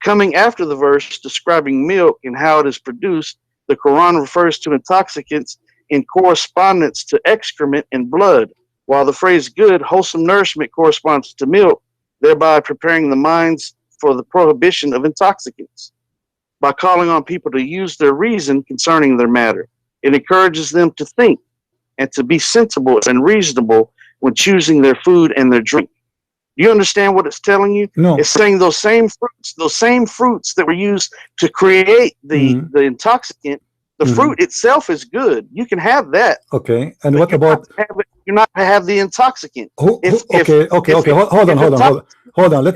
Coming after the verse describing milk and how it is produced, the Quran refers to intoxicants in correspondence to excrement and blood, while the phrase good, wholesome nourishment corresponds to milk, thereby preparing the minds for the prohibition of intoxicants. By calling on people to use their reason concerning their matter, it encourages them to think and to be sensible and reasonable when choosing their food and their drink. Do you understand what it's telling you? No. It's saying those same fruits that were used to create the intoxicant, the fruit itself is good. You can have that. Okay. And what about you're not to have the intoxicant. Okay. Hold on. Let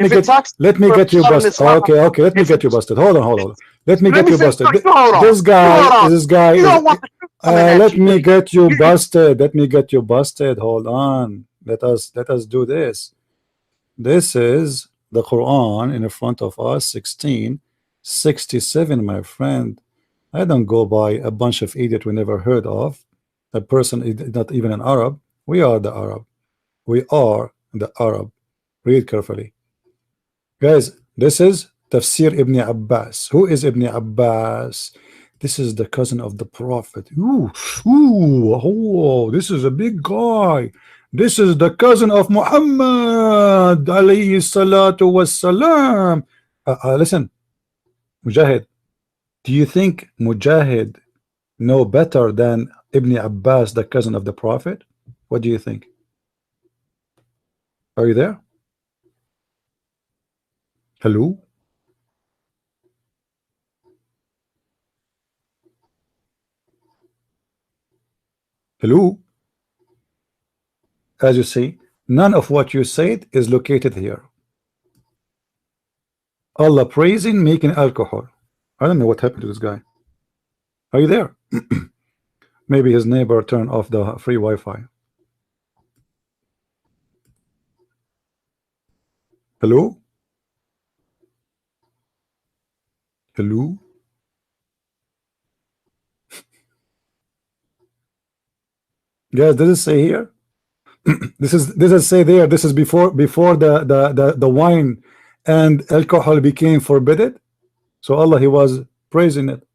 me get you busted. Okay. Let me get you busted. Hold on. Let me get you busted. This guy. Let me get you busted. Hold on. Let us do this. This is the Quran in front of us, 1667, my friend. I don't go by a bunch of idiots we never heard of. A person is not even an Arab. We are the Arab. Read carefully. Guys, this is Tafsir Ibn Abbas. Who is Ibn Abbas? This is the cousin of the Prophet. This is a big guy. This is the cousin of Muhammad alayhi salatu wassalam. Listen, Mujahid, do you think Mujahid know better than Ibn Abbas, the cousin of the Prophet? What do you think? Are you there? Hello? Hello? As you see, none of what you said is located here. Allah praising making alcohol. I don't know what happened to this guy. Are you there? Maybe his neighbor turned off the free Wi-Fi. Hello? Hello? Guys, does it say here? This is say there. This is before the wine and alcohol became forbidden. So Allah, he was praising it.